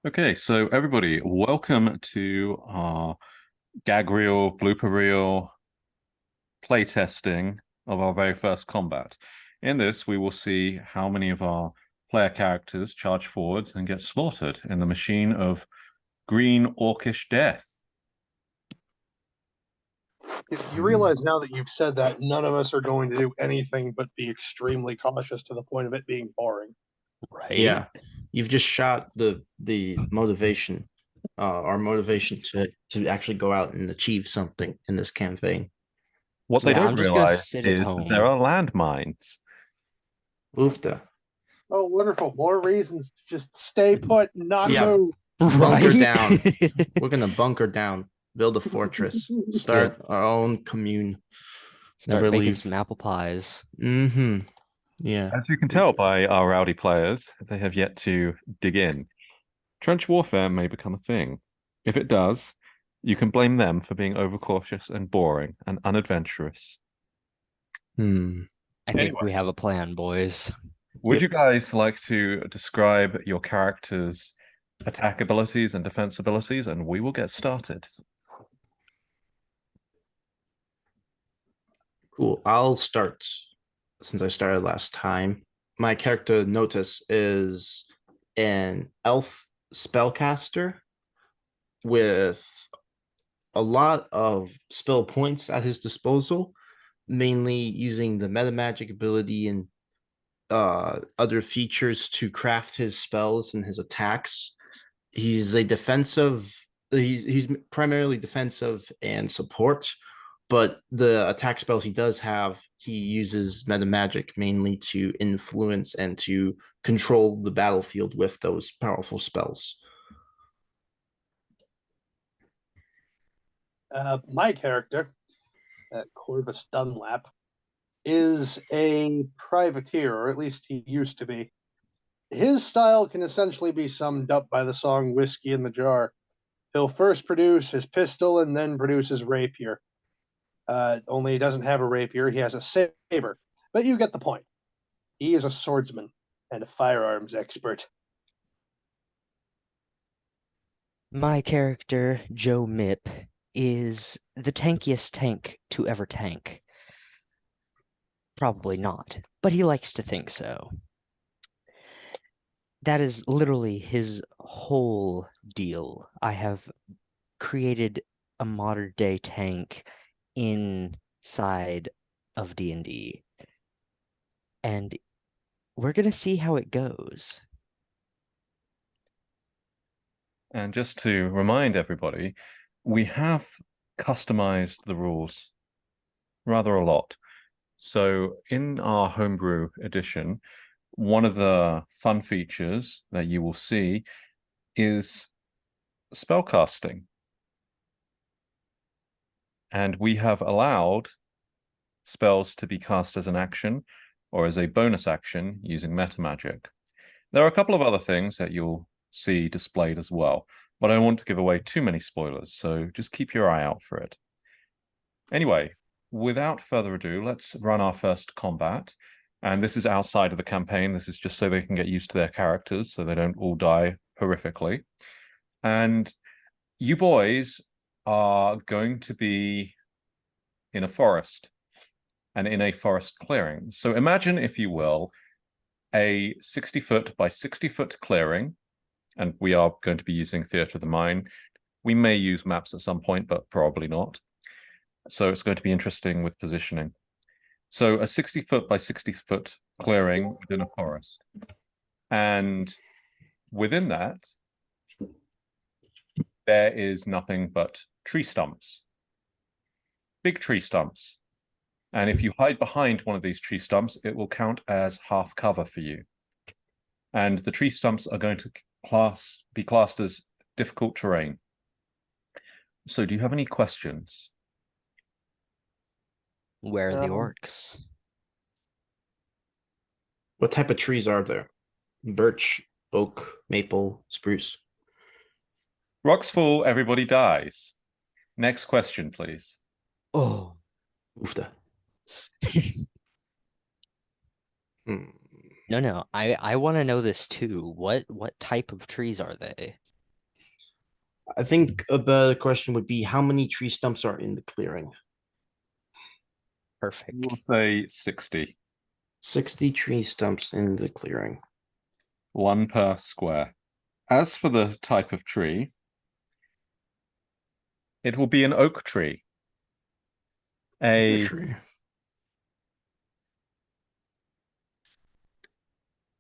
Okay, so everybody, welcome to our gag reel, blooper reel playtesting of our very first combat. In this, we will see how many of our player characters charge forwards and get slaughtered in the machine of green orcish death. You realize now that you've said that none of us are going to do anything but be extremely cautious to the point of it being boring. Right? Yeah, you've just shot the motivation, our motivation to actually go out and achieve something in this campaign. What they Yeah, don't I'm just gonna realize sit at is that home. there are landmines. Oofta. Oh, wonderful. More reasons to just stay put and not Yeah. move. Bunker Right? down. We're gonna bunker down, build a fortress, start our own commune. Start Never baking leave. some apple pies. Mm-hmm. Yeah. As you can tell by our rowdy players, they have yet to dig in. Trench warfare may become a thing. If it does, you can blame them for being overcautious and boring and unadventurous. Hmm. I think Anyway. we have a plan, boys. Would Yep. you guys like to describe your character's attack abilities and defense abilities? And we will get started. Cool. I'll start since I started last time. My character Notice is an elf spellcaster with a lot of spell points at his disposal, mainly using the meta magic ability and other features to craft his spells and his attacks. He's a defensive. He's primarily defensive and support, but the attack spells he does have, he uses meta magic mainly to influence and to control the battlefield with those powerful spells. My character, Corvus Dunlap, is a privateer, or at least he used to be. His style can essentially be summed up by the song Whiskey in the Jar. He'll first produce his pistol and then produce his rapier. Only he doesn't have a rapier, he has a saber. But you get the point. He is a swordsman and a firearms expert. My character, Joe Mip, is the tankiest tank to ever tank. Probably not, but he likes to think so. That is literally his whole deal. I have created a modern day tank inside of D&D. And we're gonna see how it goes. And just to remind everybody, we have customized the rules rather a lot. So in our Homebrew edition, one of the fun features that you will see is spellcasting. And we have allowed spells to be cast as an action or as a bonus action using meta magic. There are a couple of other things that you'll see displayed as well, but I don't want to give away too many spoilers, so just keep your eye out for it. Anyway, without further ado, let's run our first combat. And this is outside of the campaign. This is just so they can get used to their characters so they don't all die horrifically. And you boys are going to be in a forest and in a forest clearing. So imagine, if you will, a 60-foot by 60-foot clearing, and we are going to be using Theatre of the Mind. We may use maps at some point, but probably not. So it's going to be interesting with positioning. So a 60-foot by 60-foot clearing within a forest. And within that, there is nothing but tree stumps. Big tree stumps. And if you hide behind one of these tree stumps, it will count as half cover for you. And the tree stumps are going to be classed as difficult terrain. So do you have any questions? Where are the orcs? What type of trees are there? Birch, oak, maple, spruce. Rocks fall, everybody dies. Next question, please. Oh. Oofta. No, I want to know this too. What type of trees are they? I think a better question would be how many tree stumps are in the clearing? Perfect. We'll say 60. 60 tree stumps in the clearing. 1 per square. As for the type of tree, it will be an oak tree. Tree.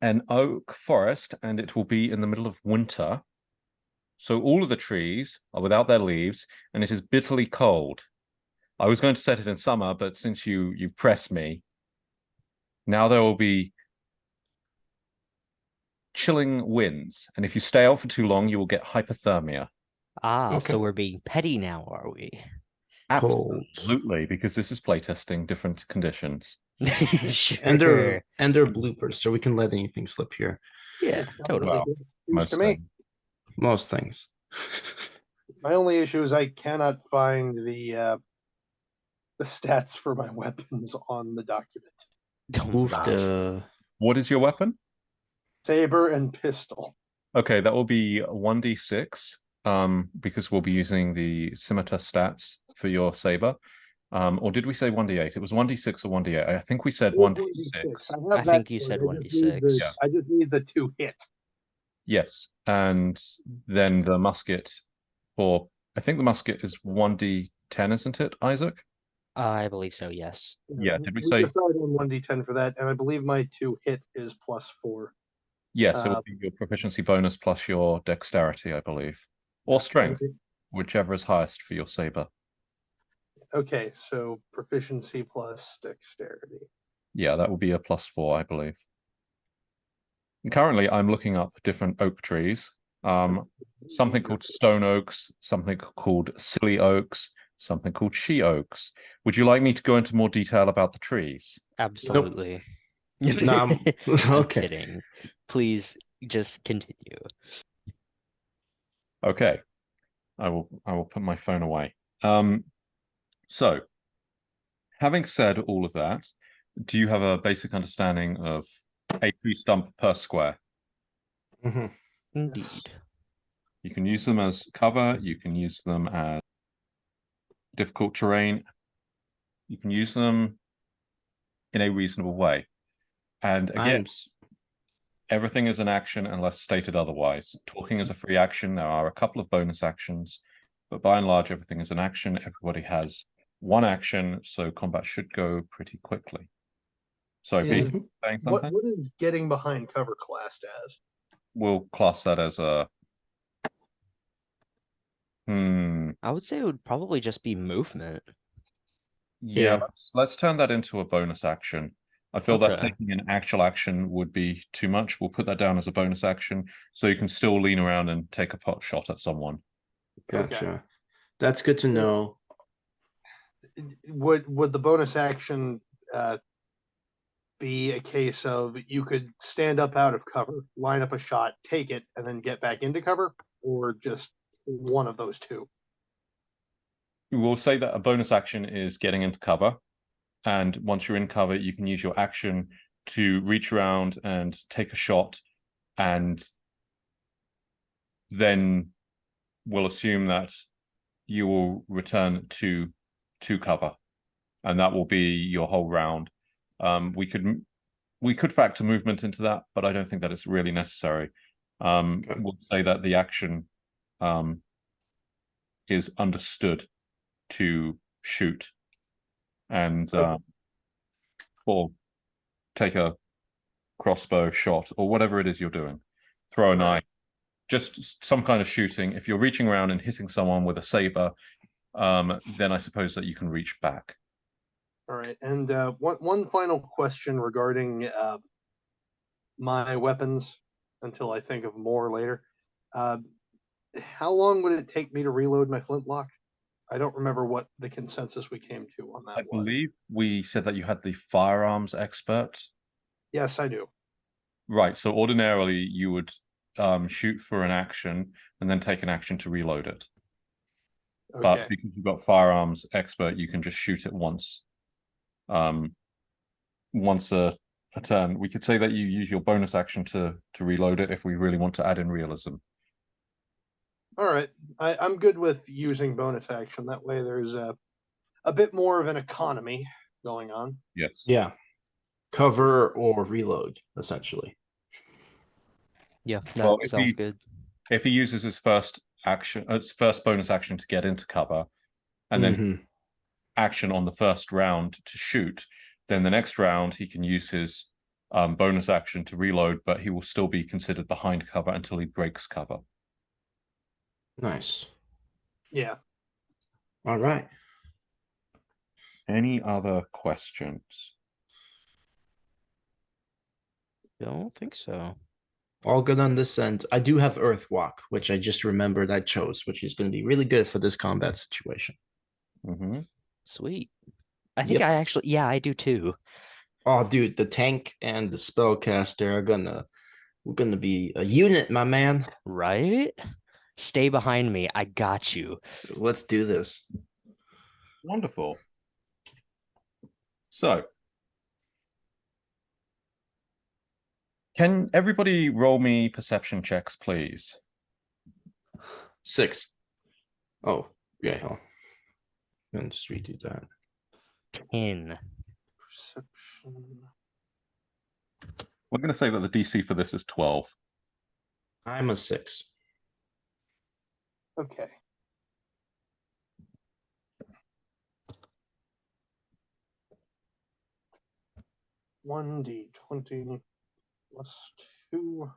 An oak forest, and it will be in the middle of winter. So all of the trees are without their leaves, and it is bitterly cold. I was going to set it in summer, but since you've pressed me, now there will be chilling winds, and if you stay out for too long, you will get hypothermia. Ah, Okay. so we're being petty now, are we? Cold. Absolutely, because this is playtesting different conditions. Sure. And they're bloopers, so we can let anything slip here. Yeah, totally. Well, Seems to me. things. Most things. My only issue is I cannot find the stats for my weapons on the document. Don't Oof, worry. What is your weapon? Saber and pistol. Okay, that will be 1d6, because we'll be using the scimitar stats for your saber. Or did we say 1d8? It was 1d6 or 1d8. I think we said 1d6. I have I that think you for it. said I just need 1d6. the- Yeah. I just need the 2 hit. Yes, and then the musket for I think the musket is 1d10, isn't it, Isaac? I believe so, yes. Yeah, did we say decided on 1d10 for that, and I believe my 2 hit is +4. yes, it will be your proficiency bonus plus your dexterity, I believe. Or strength, whichever is highest for your saber. Okay, so proficiency plus dexterity. Yeah, that will be a +4, I believe. And currently, I'm looking up different oak trees. Something called stone oaks, something called silly oaks, something called she oaks. Would you like me to go into more detail about the trees? Absolutely. No, I'm okay. kidding. Please just continue. Okay. I will put my phone away. So having said all of that, do you have a basic understanding of a tree stump per square? Mhm. Indeed. You can use them as cover, you can use them as difficult terrain, you can use them in a reasonable way. And again, everything is an action unless stated otherwise. Talking is a free action. There are a couple of bonus actions, but by and large, everything is an action. Everybody has one action, so combat should go pretty quickly. So, Yeah. Pete, saying What something? what is getting behind cover classed as? We'll class that as a I would say it would probably just be movement. yeah, Yeah. let's turn that into a bonus action. I feel that Okay. taking an actual action would be too much. We'll put that down as a bonus action, so you can still lean around and take a pot shot at someone. Gotcha. That's good to know. Would the bonus action be a case of you could stand up out of cover, line up a shot, take it, and then get back into cover, or just one of those two? We'll say that a bonus action is getting into cover, and once you're in cover, you can use your action to reach around and take a shot, and then we'll assume that you will return to cover, and that will be your whole round. We could factor movement into that, but I don't think that it's really necessary. We'll say that the action is understood to shoot and or take a crossbow shot or whatever it is you're doing. Throw a knife, just some kind of shooting. If you're reaching around and hitting someone with a saber, then I suppose that you can reach back. All right, and one final question regarding my weapons until I think of more later. How long would it take me to reload my flintlock? I don't remember what the consensus we came to on that I was. believe we said that you had the firearms expert. Yes, I do. Right. So ordinarily you would shoot for an action and then take an action to reload it. Okay. But because you've got firearms expert, you can just shoot it once. Once a turn. We could say that you use your bonus action to reload it if we really want to add in realism. All right. I'm good with using bonus action. That way there's a bit more of an economy going on. Yes. Yeah. Cover or reload, essentially. Yeah, that Well, if sounds he good. if he uses his first action, his first bonus action to get into cover, and then Mhm. action on the first round to shoot, then the next round he can use his bonus action to reload, but he will still be considered behind cover until he breaks cover. Nice. Yeah. All right. Any other questions? Don't think so. All good on this end. I do have Earthwalk, which I just remembered I chose, which is going to be really good for this combat situation. Mm-hmm. Sweet. I think Yep. I actually, yeah, I do too. Oh, dude, the tank and the spellcaster are we're gonna be a unit, my man. Right? Stay behind me. I got you. Let's do this. Wonderful. So, can everybody roll me perception checks, please? 6. Oh, yeah, hell. I'm gonna just redo that. 10. Perception. We're going to say that the DC for this is 12. I'm a 6. Okay. One D20 plus 2.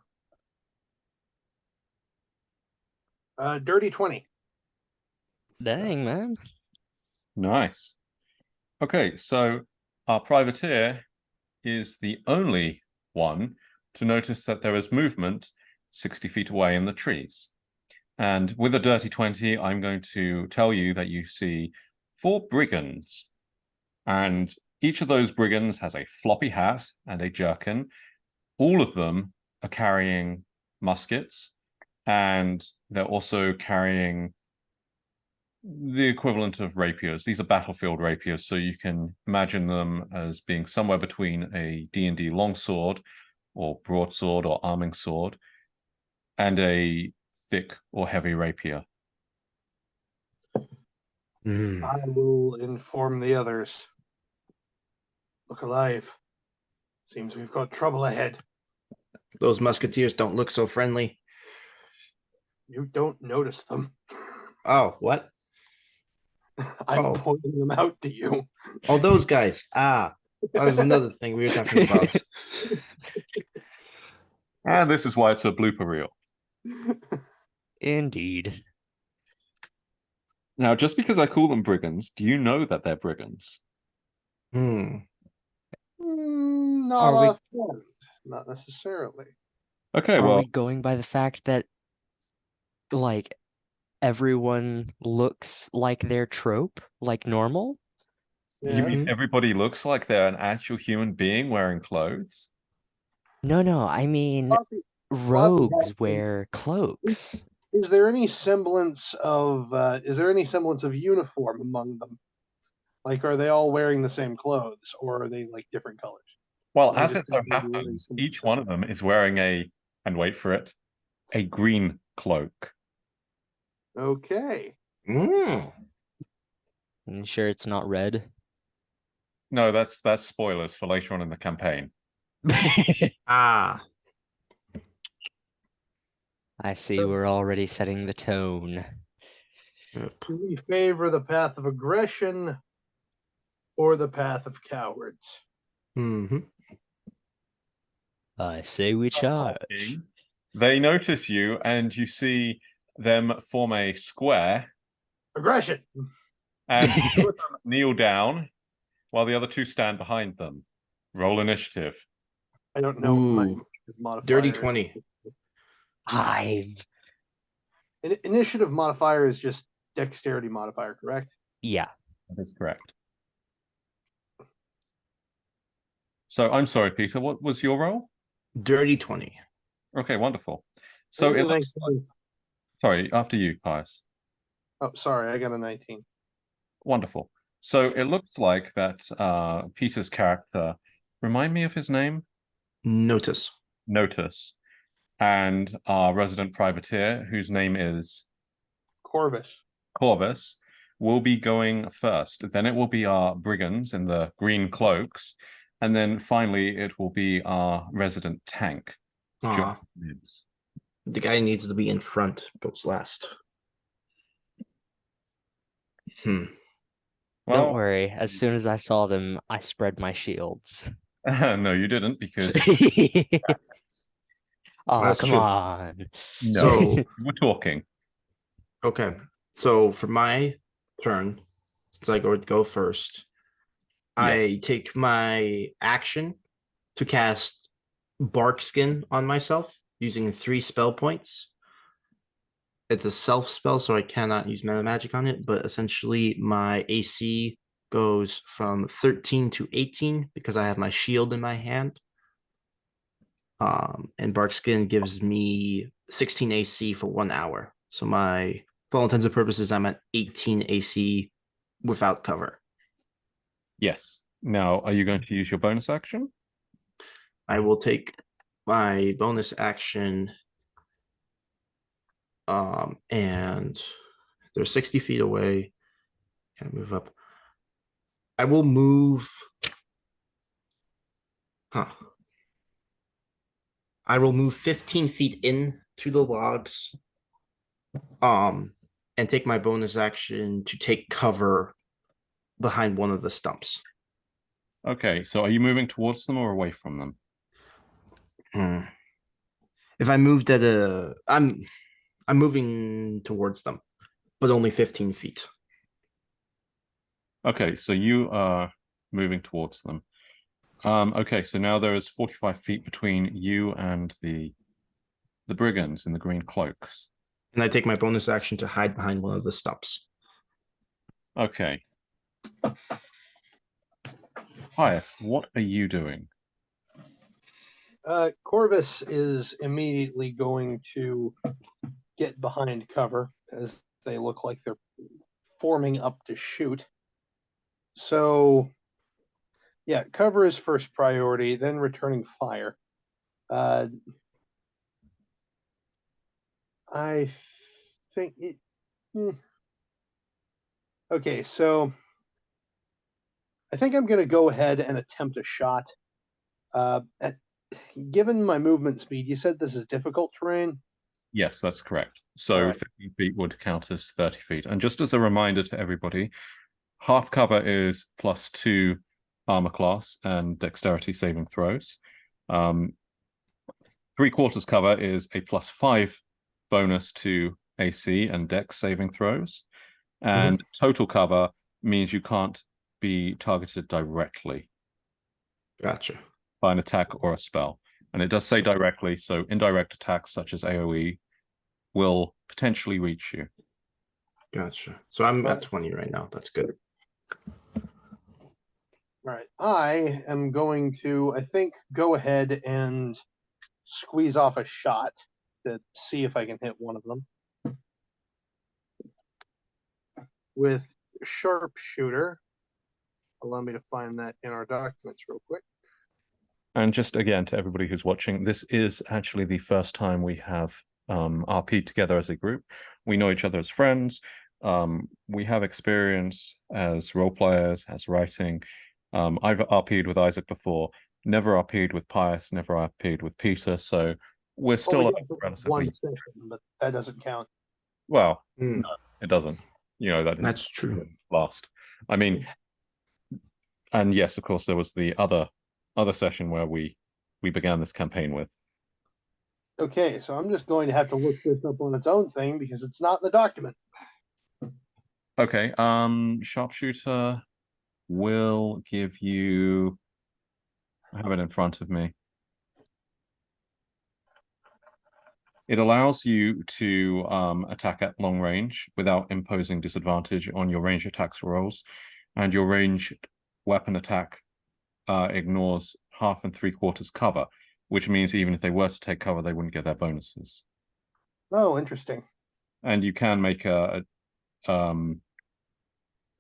Dirty 20. Dang, man. Nice. Okay, so our privateer is the only one to notice that there is movement 60 feet away in the trees. And with a dirty 20, I'm going to tell you that you see 4 brigands. And each of those brigands has a floppy hat and a jerkin. All of them are carrying muskets, and they're also carrying the equivalent of rapiers. These are battlefield rapiers, so you can imagine them as being somewhere between a D&D longsword or broadsword or arming sword and a thick or heavy rapier. Mm. I will inform the others. Look alive. Seems we've got trouble ahead. Those musketeers don't look so friendly. You don't notice them. Oh, what? I'm Oh. pointing them out to you. Oh, those guys. Ah, that was another thing we were talking about. And this is why it's a blooper reel. Indeed. Now, just because I call them brigands, do you know that they're brigands? Hmm. Not Are we- offhand. Not necessarily. Okay, Are well, we going by the fact that, like, everyone looks like their trope, like normal? you Yeah. mean everybody looks like they're an actual human being wearing clothes? No, I mean, Floppy- rogues hat. wear cloaks. Is there any semblance of uniform among them? Like, are they all wearing the same clothes, or are they like different colors? Well, Or as just it so completely wearing happens, some each stuff? one of them is wearing and wait for it, a green cloak. Okay. Mm. You sure it's not red? No, that's spoilers for later on in the campaign. Ah. I see we're already setting the tone. Yep. Do we favor the path of aggression or the path of cowards? Mm-hmm. I say we charge. They notice you, and you see them form a square, Aggression. and two of them kneel down while the other two stand behind them. Roll initiative. I don't know what my Ooh. modifier Dirty is. 20. Hive. Initiative modifier is just dexterity modifier, correct? Yeah. That is correct. So I'm sorry, Peter, what was your roll? Dirty 20. Okay, wonderful. So it looks like, sorry, after you, Pius. Oh, sorry, I got a 19. Wonderful. So it looks like that Peter's character, remind me of his name? Notice. Notice. And our resident privateer, whose name is Corvus. Corvus will be going first. Then it will be our brigands in the green cloaks. And then finally, it will be our resident tank. Aw, Gibbs. the guy who needs to be in front goes last. Don't Well, worry. As soon as I saw them, I spread my shields. no, you didn't because Oh, That's come true. on. no, So, we're talking. okay. So for my turn, since I go first, Yeah. I take my action to cast Bark Skin on myself using 3 spell points. It's a self spell, so I cannot use meta magic on it, but essentially my AC goes from 13 to 18 because I have my shield in my hand. And Bark Skin gives me 16 AC for 1 hour. So for all intents and purposes, I'm at 18 AC without cover. Yes. Now, are you going to use your bonus action? I will take my bonus action, and they're 60 feet away. Can I move up? I will move. I will move 15 feet in to the logs, and take my bonus action to take cover behind one of the stumps. Okay, so are you moving towards them or away from them? If I moved I'm moving towards them, but only 15 feet. Okay, so you are moving towards them. Okay, so now there is 45 feet between you and the brigands in the green cloaks. And I take my bonus action to hide behind one of the stumps. Okay. Pius, what are you doing? Corvus is immediately going to get behind cover as they look like they're forming up to shoot. So, yeah, cover is first priority, then returning fire. I think it. Okay, so I think I'm going to go ahead and attempt a shot. Given my movement speed, you said this is difficult terrain? Yes, that's correct. So All right. 15 feet would count as 30 feet. And just as a reminder to everybody, half cover is +2 armor class and dexterity saving throws. 3/4 cover is a +5 bonus to AC and dex saving throws. And total cover means you can't be targeted directly Gotcha. by an attack or a spell. And it does say directly, so indirect attacks such as AoE will potentially reach you. Gotcha. So I'm at 20 right now. That's good. All right. I am going to, I think, go ahead and squeeze off a shot to see if I can hit one of them. With sharpshooter. Allow me to find that in our documents real quick. And just again, to everybody who's watching, this is actually the first time we have RP'd together as a group. We know each other as friends. We have experience as role players, as writing. I've RP'd with Isaac before, never RP'd with Pius, never RP'd with Peter. So we're still relatively one session, but that doesn't count. well. No, it doesn't. You know that That's true. Last, I mean, and yes, of course, there was the other session where we began this campaign with. Okay, so I'm just going to have to look this up on its own thing because it's not in the document. Okay, sharpshooter will give you. I have it in front of me. It allows you to attack at long range without imposing disadvantage on your range attacks rolls, and your ranged weapon attack ignores 1/2 and 3/4 cover, which means even if they were to take cover, they wouldn't get their bonuses. Oh, interesting. And you can make a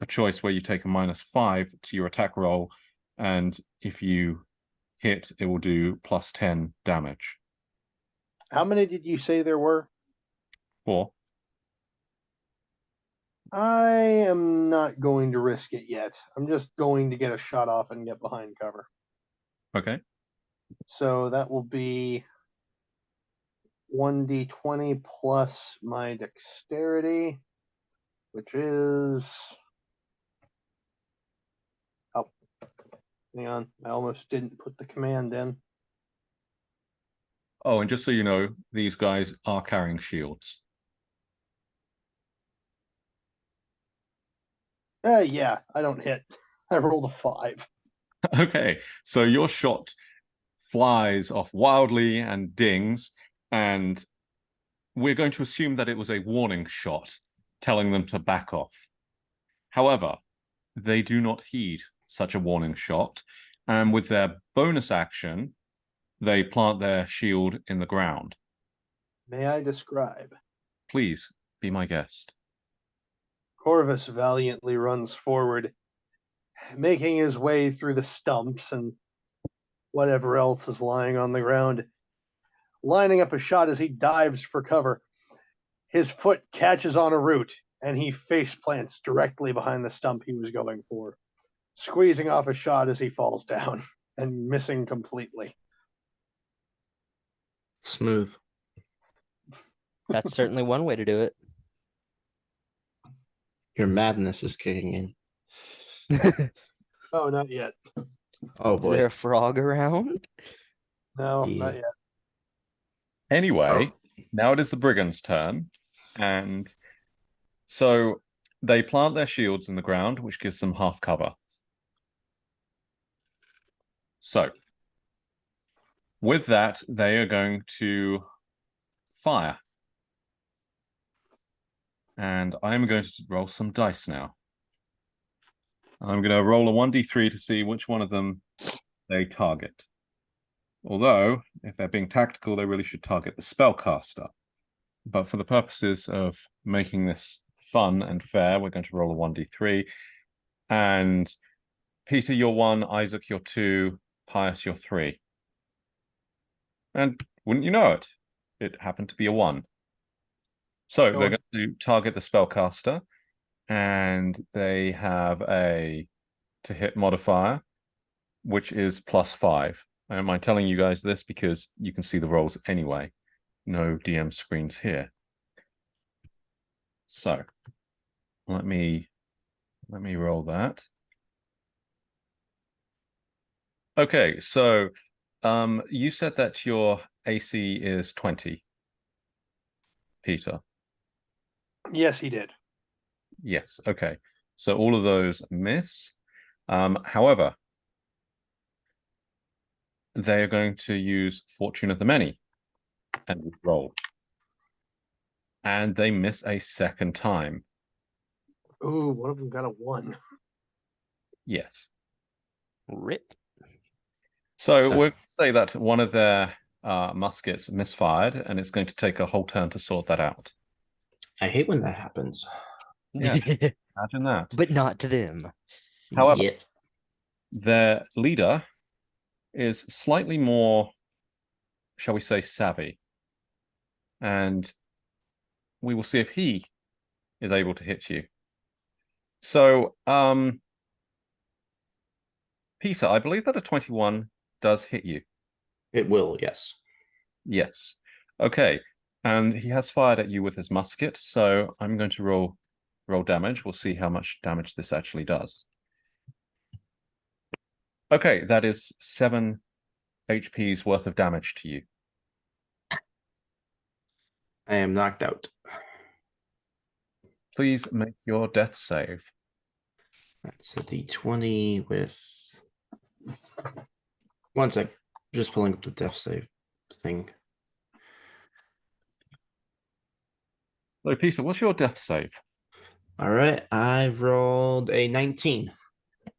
choice where you take a -5 to your attack roll, and if you hit, it will do +10 damage. How many did you say there were? 4. I am not going to risk it yet. I'm just going to get a shot off and get behind cover. Okay. So that will be 1d20 plus my dexterity, which is... Oh, hang on. I almost didn't put the command in. Oh, and just so you know, these guys are carrying shields. Yeah, I don't hit. I rolled a 5. Okay, so your shot flies off wildly and dings, and we're going to assume that it was a warning shot, telling them to back off. However, they do not heed such a warning shot, and with their bonus action, they plant their shield in the ground. May I describe? Please be my guest. Corvus valiantly runs forward, making his way through the stumps and whatever else is lying on the ground, lining up a shot as he dives for cover. His foot catches on a root, and he face plants directly behind the stump he was going for, squeezing off a shot as he falls down and missing completely. Smooth. That's certainly one way to do it. Your madness is kicking in. Oh, not yet. Oh Is there boy. a frog around? No, Yeah. not yet. Anyway, now it is the brigands' turn, and so they plant their shields in the ground, which gives them half cover. So, with that, they are going to fire. And I'm going to roll some dice now. I'm going to roll a 1d3 to see which one of them they target. Although, if they're being tactical, they really should target the spellcaster. But for the purposes of making this fun and fair, we're going to roll a 1d3. And Peter, you're 1, Isaac, you're 2, Pius, you're 3. And wouldn't you know it? It happened to be a 1. So Go they're on. going to target the spellcaster, and they have a to hit modifier, which is +5. I don't mind telling you guys this because you can see the rolls anyway. No DM screens here. So let me roll that. Okay, so you said that your AC is 20, Peter. Yes, he did. Yes, okay. So all of those miss. However, they are going to use Fortune of the Many and roll. And they miss a second time. Ooh, one of them got a 1. Yes. Rip. So we'll say that one of their muskets misfired, and it's going to take a whole turn to sort that out. I hate when that happens. Yeah. Imagine that. But not to them. However, Yeah. their leader is slightly more, shall we say, savvy. And we will see if he is able to hit you. So, Peter, I believe that a 21 does hit you. It will, yes. Yes. Okay. And he has fired at you with his musket, so I'm going to roll damage. We'll see how much damage this actually does. Okay, that is 7 HP's worth of damage to you. I am knocked out. Please make your death save. That's a D20 with... One sec. Just pulling up the death save thing. So, Peter, what's your death save? All right, I rolled a 19.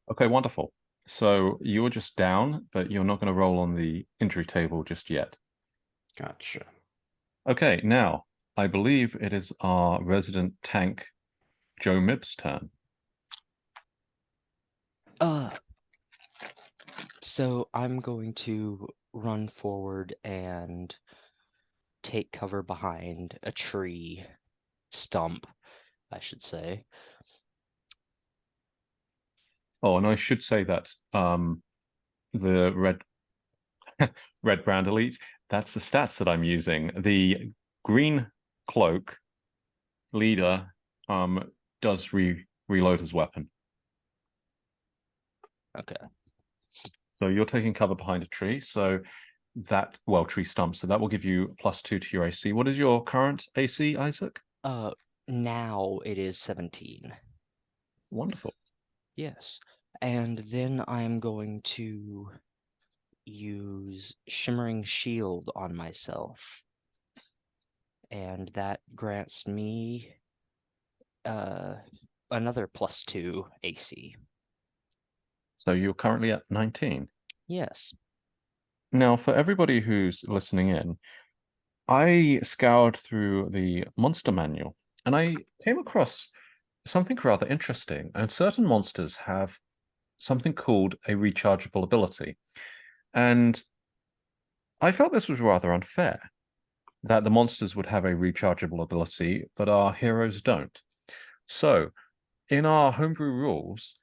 Okay, wonderful. So you're just down, but you're not going to roll on the injury table just yet. Gotcha. Okay, now I believe it is our resident tank, Joe Mibb's turn. So I'm going to run forward and take cover behind a tree stump I should say. Oh, and I should say that the red brand elite, that's the stats that I'm using. The green cloak leader does reload his weapon. Okay. So you're taking cover behind a tree, so that, well, tree stump, so that will give you +2 to your AC. What is your current AC, Isaac? Now it is 17. Wonderful. Yes. And then I'm going to use Shimmering Shield on myself. And that grants me another +2 AC. So you're currently at 19. Yes. Now, for everybody who's listening in, I scoured through the monster manual and I came across something rather interesting. And certain monsters have something called a rechargeable ability. And I felt this was rather unfair, that the monsters would have a rechargeable ability, but our heroes don't. So, in our homebrew rules,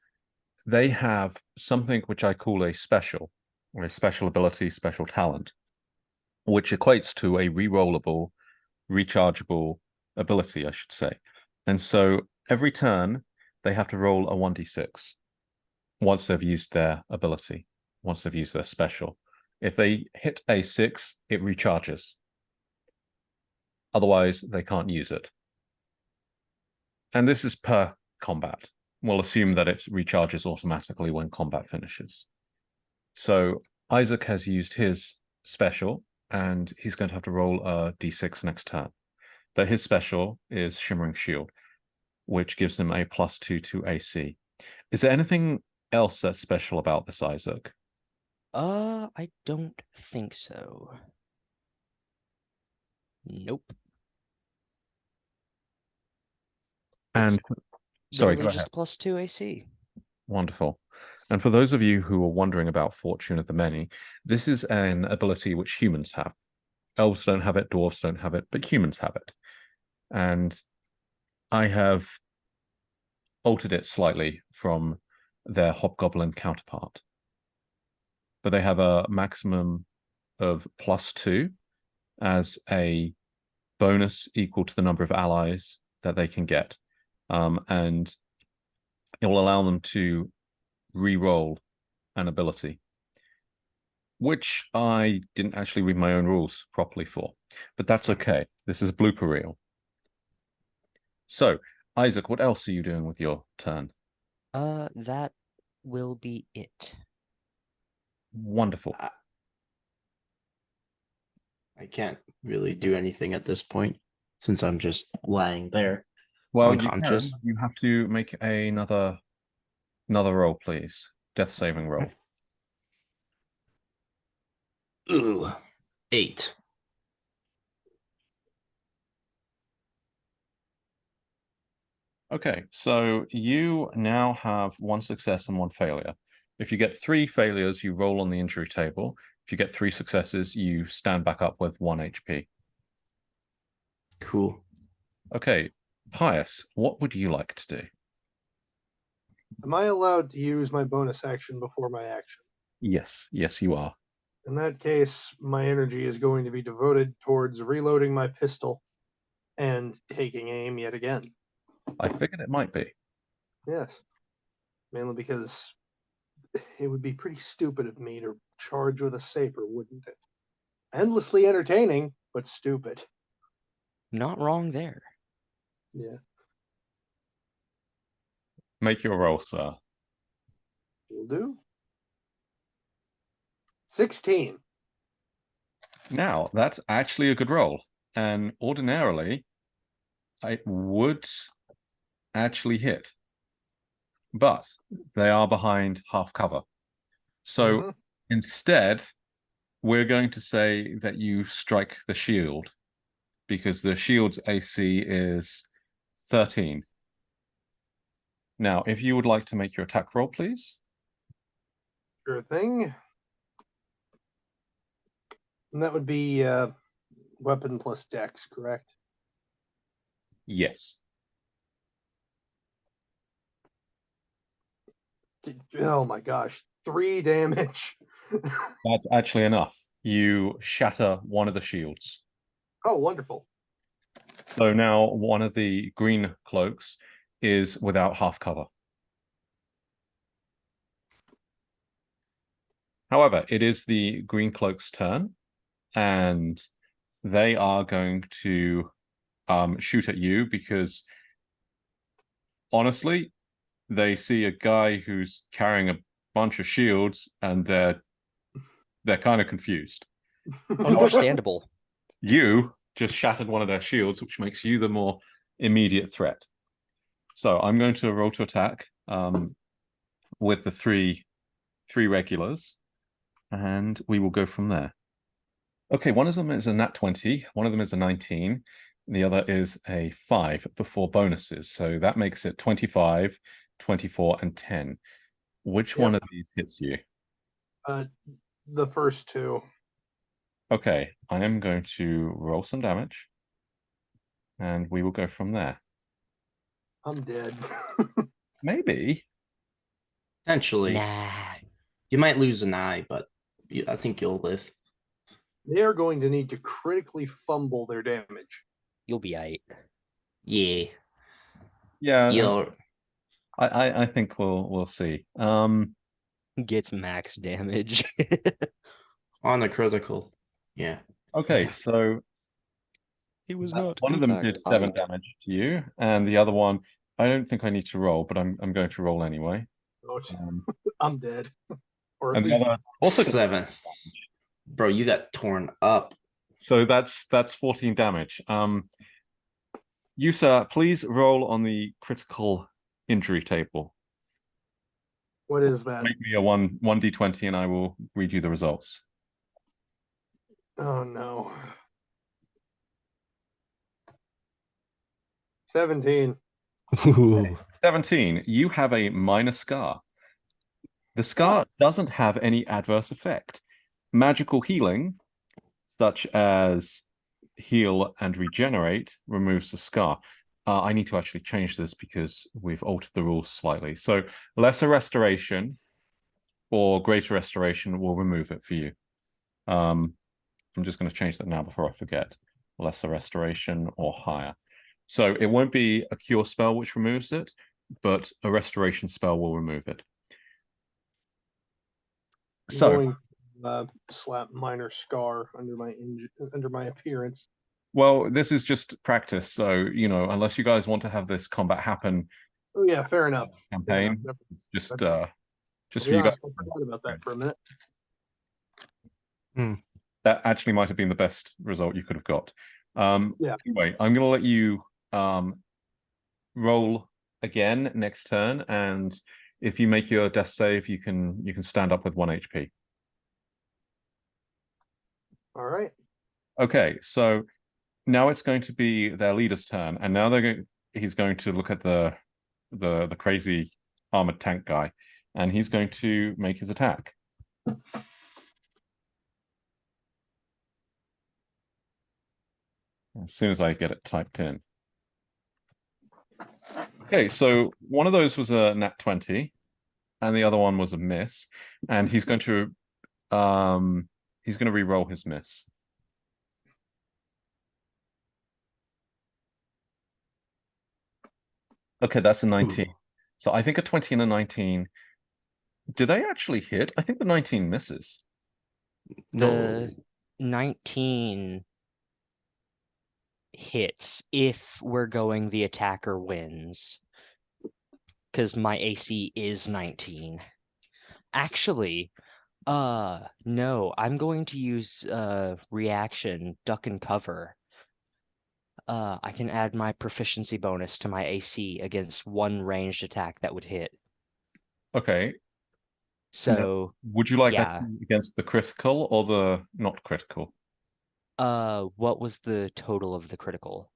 they have something which I call a special, or a special ability, special talent, which equates to a rerollable, rechargeable ability, I should say. And so every turn, they have to roll a 1d6 once they've used their ability, once they've used their special. If they hit a 6, it recharges. Otherwise, they can't use it. And this is per combat. We'll assume that it recharges automatically when combat finishes. So Isaac has used his special, and he's going to have to roll a d6 next turn. But his special is Shimmering Shield, which gives him a +2 to AC. Is there anything else that's special about this, Isaac? I don't think so. Nope. And sorry, go Literally ahead. just +2 AC. Wonderful. And for those of you who are wondering about Fortune of the Many, this is an ability which humans have. Elves don't have it, dwarves don't have it, but humans have it. And I have altered it slightly from their hobgoblin counterpart. But they have a maximum of +2 as a bonus equal to the number of allies that they can get. And it will allow them to re-roll an ability, which I didn't actually read my own rules properly for, but that's okay. This is a blooper reel. So, Isaac, what else are you doing with your turn? That will be it. Wonderful. I can't really do anything at this point since I'm just lying there. Well, unconscious. you have to make another roll, please. Death saving roll. Ooh, 8. Okay, so you now have 1 success and 1 failure. If you get 3 failures, you roll on the injury table. If you get 3 successes, you stand back up with 1 HP. Cool. Okay, Pius, what would you like to do? Am I allowed to use my bonus action before my action? Yes, you are. In that case, my energy is going to be devoted towards reloading my pistol and taking aim yet again. I figured it might be. Yes. Mainly because it would be pretty stupid of me to charge with a saber, wouldn't it? Endlessly entertaining, but stupid. Not wrong there. Yeah. Make your roll, sir. Will do. 16. Now, that's actually a good roll. And ordinarily, I would actually hit. But they are behind half cover. So instead, we're going to say that you strike the shield because the shield's AC is 13. Now, if you would like to make your attack roll, please. Sure thing. And that would be weapon plus dex, correct? Yes. Oh my gosh, 3 damage. That's actually enough. You shatter one of the shields. Oh, wonderful. So now one of the green cloaks is without half cover. However, it is the green cloak's turn, and they are going to shoot at you because honestly, they see a guy who's carrying a bunch of shields and they're kind of confused. Understandable. You just shattered one of their shields, which makes you the more immediate threat. So I'm going to roll to attack with the three regulars, and we will go from there. Okay, one of them is a nat 20, one of them is a 19, the other is a 5 before bonuses. So that makes it 25, 24, and 10. Which one of these hits you? The first 2. Okay, I am going to roll some damage, and we will go from there. I'm dead. Maybe. Potentially. Nah. You might lose an eye, but I think you'll live. They are going to need to critically fumble their damage. You'll be aight. Yeah. Yeah, I think we'll see. Gets max damage. On a critical. Yeah. Okay, so He was not. one of them did 7 damage to you, and the other one, I don't think I need to roll, but I'm going to roll anyway. Oh, Um, I'm dead. Or at and the least other also did 7. Bro, you got torn up. so that's 14 damage. You, sir, please roll on the critical injury table. what is that? Make me a 1d20 and I will read you the results. Oh no. 17. Ooh. 17, you have a minor scar. The scar doesn't have any adverse effect. Magical healing, such as heal and regenerate, removes the scar. I need to actually change this because we've altered the rules slightly. So lesser restoration or greater restoration will remove it for you. I'm just going to change that now before I forget. Lesser restoration or higher. So it won't be a cure spell which removes it, but a restoration spell will remove it. I'm So going to slap minor scar under my appearance. well, this is just practice. So, you know, unless you guys want to have this combat happen Oh yeah, fair enough. campaign, it's just for you guys. I forgot about that for a minute. That actually might have been the best result you could have got. Yeah. Anyway, I'm going to let you roll again next turn, and if you make your death save, you can stand up with 1 HP. All right. Okay, so now it's going to be their leader's turn, and now he's going to look at the crazy armored tank guy, and he's going to make his attack. As soon as I get it typed in. Okay, so one of those was a nat 20, and the other one was a miss, and he's going to re-roll his miss. Okay, that's a 19. Ooh. So I think a 20 and a 19. Do they actually hit? I think the 19 misses. The 19 hits if we're going the attacker wins. Because my AC is 19. Actually, no, I'm going to use reaction, duck and cover. I can add my proficiency bonus to my AC against one ranged attack that would hit. Okay. So would you like yeah. that against the critical or the not critical? What was the total of the critical?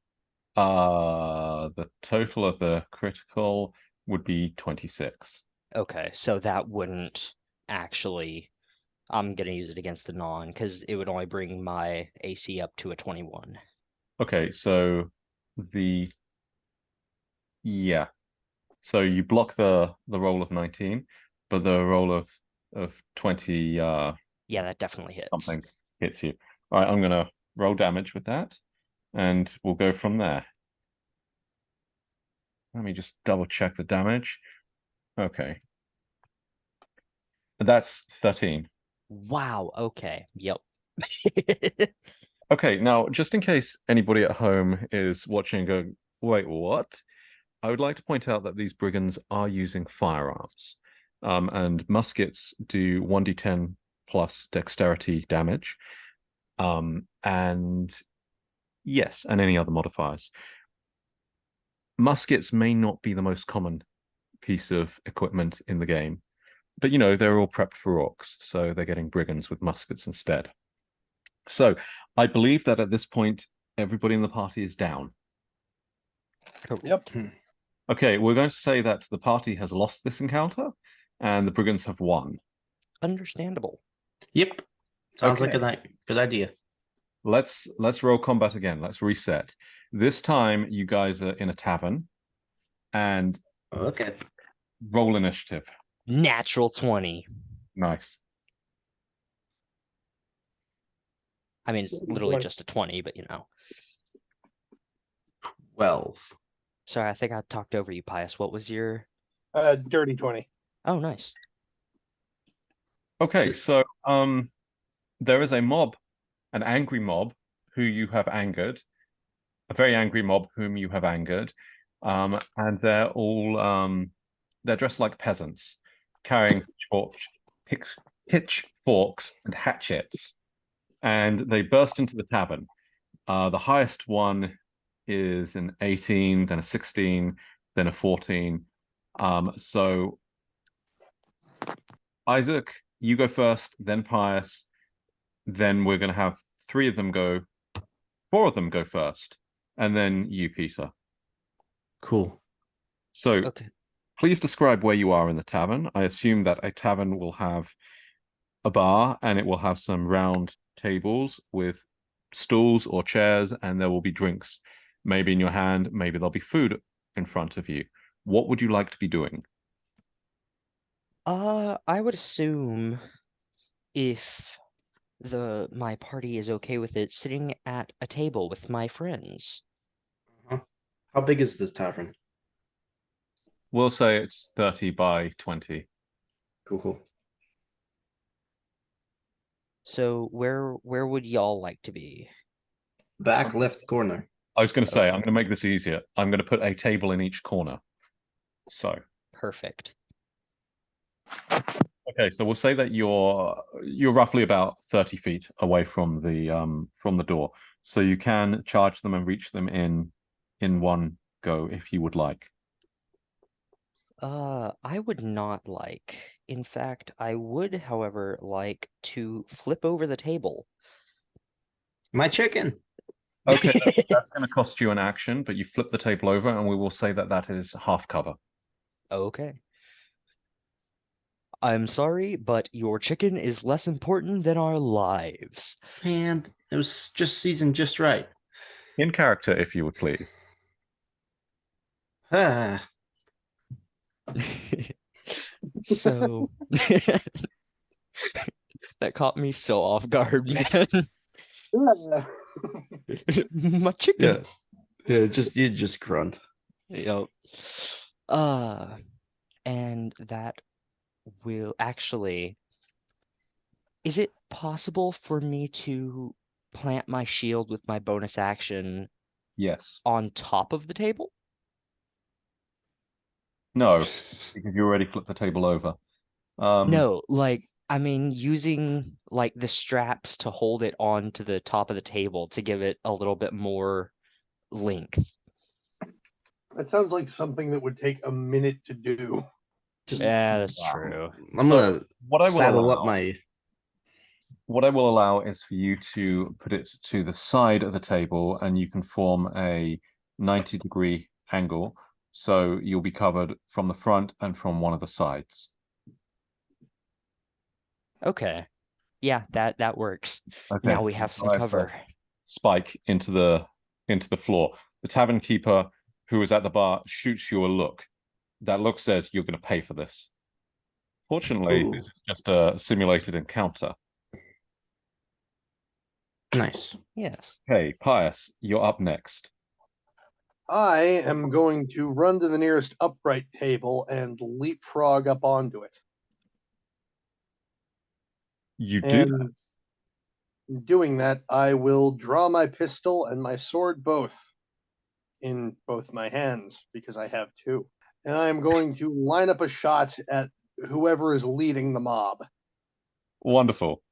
The total of the critical would be 26. Okay, so that wouldn't actually. I'm gonna use it against the non because it would only bring my AC up to a 21. Okay, so yeah. So you block the roll of 19. but the roll of 20 Yeah, that definitely hits. something hits you. All right, I'm gonna roll damage with that, and we'll go from there. Let me just double check the damage. Okay. That's 13. Wow, okay. Yep. Okay, now just in case anybody at home is watching and going, wait, what? I would like to point out that these brigands are using firearms. And muskets do 1d10 plus dexterity damage. And yes, and any other modifiers. Muskets may not be the most common piece of equipment in the game, but you know, they're all prepped for orcs, so they're getting brigands with muskets instead. So I believe that at this point, everybody in the party is down. Yep. Okay, we're going to say that the party has lost this encounter and the brigands have won. Understandable. Yep. Sounds like Okay. a good idea. Let's roll combat again. Let's reset. This time you guys are in a tavern and Okay. roll initiative. Natural 20. Nice. I mean, it's literally just a 20, but you know. 12. Sorry, I think I talked over you, Pius. What was your... Dirty 20. Oh, nice. Okay, so there is a mob, an angry mob who you have angered, a very angry mob whom you have angered, and they're all they're dressed like peasants, carrying pitchforks and hatchets, and they burst into the tavern. The highest one is an 18, then a 16, then a 14. So Isaac, you go first, then Pius, then we're going to have four of them go first, and then you, Peter. Cool. So Okay. please describe where you are in the tavern. I assume that a tavern will have a bar and it will have some round tables with stools or chairs, and there will be drinks maybe in your hand, maybe there'll be food in front of you. What would you like to be doing? I would assume if my party is okay with it, sitting at a table with my friends. How big is this tavern? We'll say it's 30 by 20. Cool. So where would y'all like to be? Back left corner. I was going to say, Okay. I'm going to make this easier. I'm going to put a table in each corner. So, Perfect. okay, so we'll say that you're roughly about 30 feet away from the door. So you can charge them and reach them in one go if you would like. I would not like. In fact, I would, however, like to flip over the table. My chicken. Okay, that's going to cost you an action, but you flip the table over, and we will say that that is half cover. Okay. I'm sorry, but your chicken is less important than our lives. And it was just seasoned just right. In character, if you would please. Ah. So that caught me so off guard, man. My chicken. Yeah. You just grunt. Yep. And that will actually. Is it possible for me to plant my shield with my bonus action Yes. on top of the table? No, because you already flipped the table over. No, like, I mean, using like the straps to hold it onto the top of the table to give it a little bit more length. That sounds like something that would take a minute to do. Yeah, that's Wow. true. I'm gonna what I will saddle up allow- my. What I will allow is for you to put it to the side of the table, and you can form a 90-degree angle. So you'll be covered from the front and from one of the sides. Okay. Yeah, that works. Okay, Now so we have some drive cover. spike into the floor. The tavern keeper who is at the bar shoots you a look. That look says you're going to pay for this. Fortunately, Ooh. this is just a simulated encounter. Nice. Yes. Okay, Pius, you're up next. I am going to run to the nearest upright table and leapfrog up onto it. You do And that. in doing that, I will draw my pistol and my sword both in both my hands because I have two. And I'm going to line up a shot at whoever is leading the mob. Wonderful.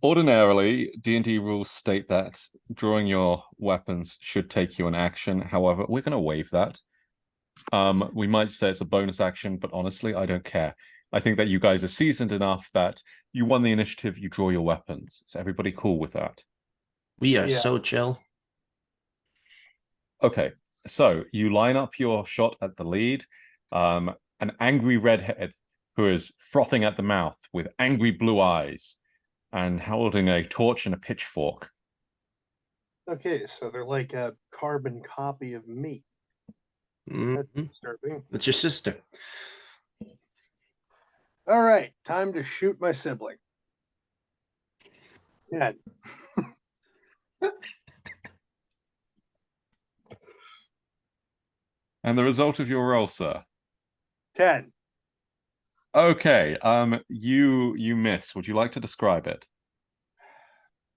Ordinarily, D&D rules state that drawing your weapons should take you an action. However, we're going to waive that. We might say it's a bonus action, but honestly, I don't care. I think that you guys are seasoned enough that you won the initiative, you draw your weapons. Is everybody cool with that? We are Yeah. so chill. Okay, so you line up your shot at the lead. An angry redhead who is frothing at the mouth with angry blue eyes and holding a torch and a pitchfork. Okay, so they're like a carbon copy of me. That's Mhm. disturbing. That's your sister. All right, time to shoot my sibling. Yeah, And the result of your roll, sir. 10. Okay, you miss. Would you like to describe it?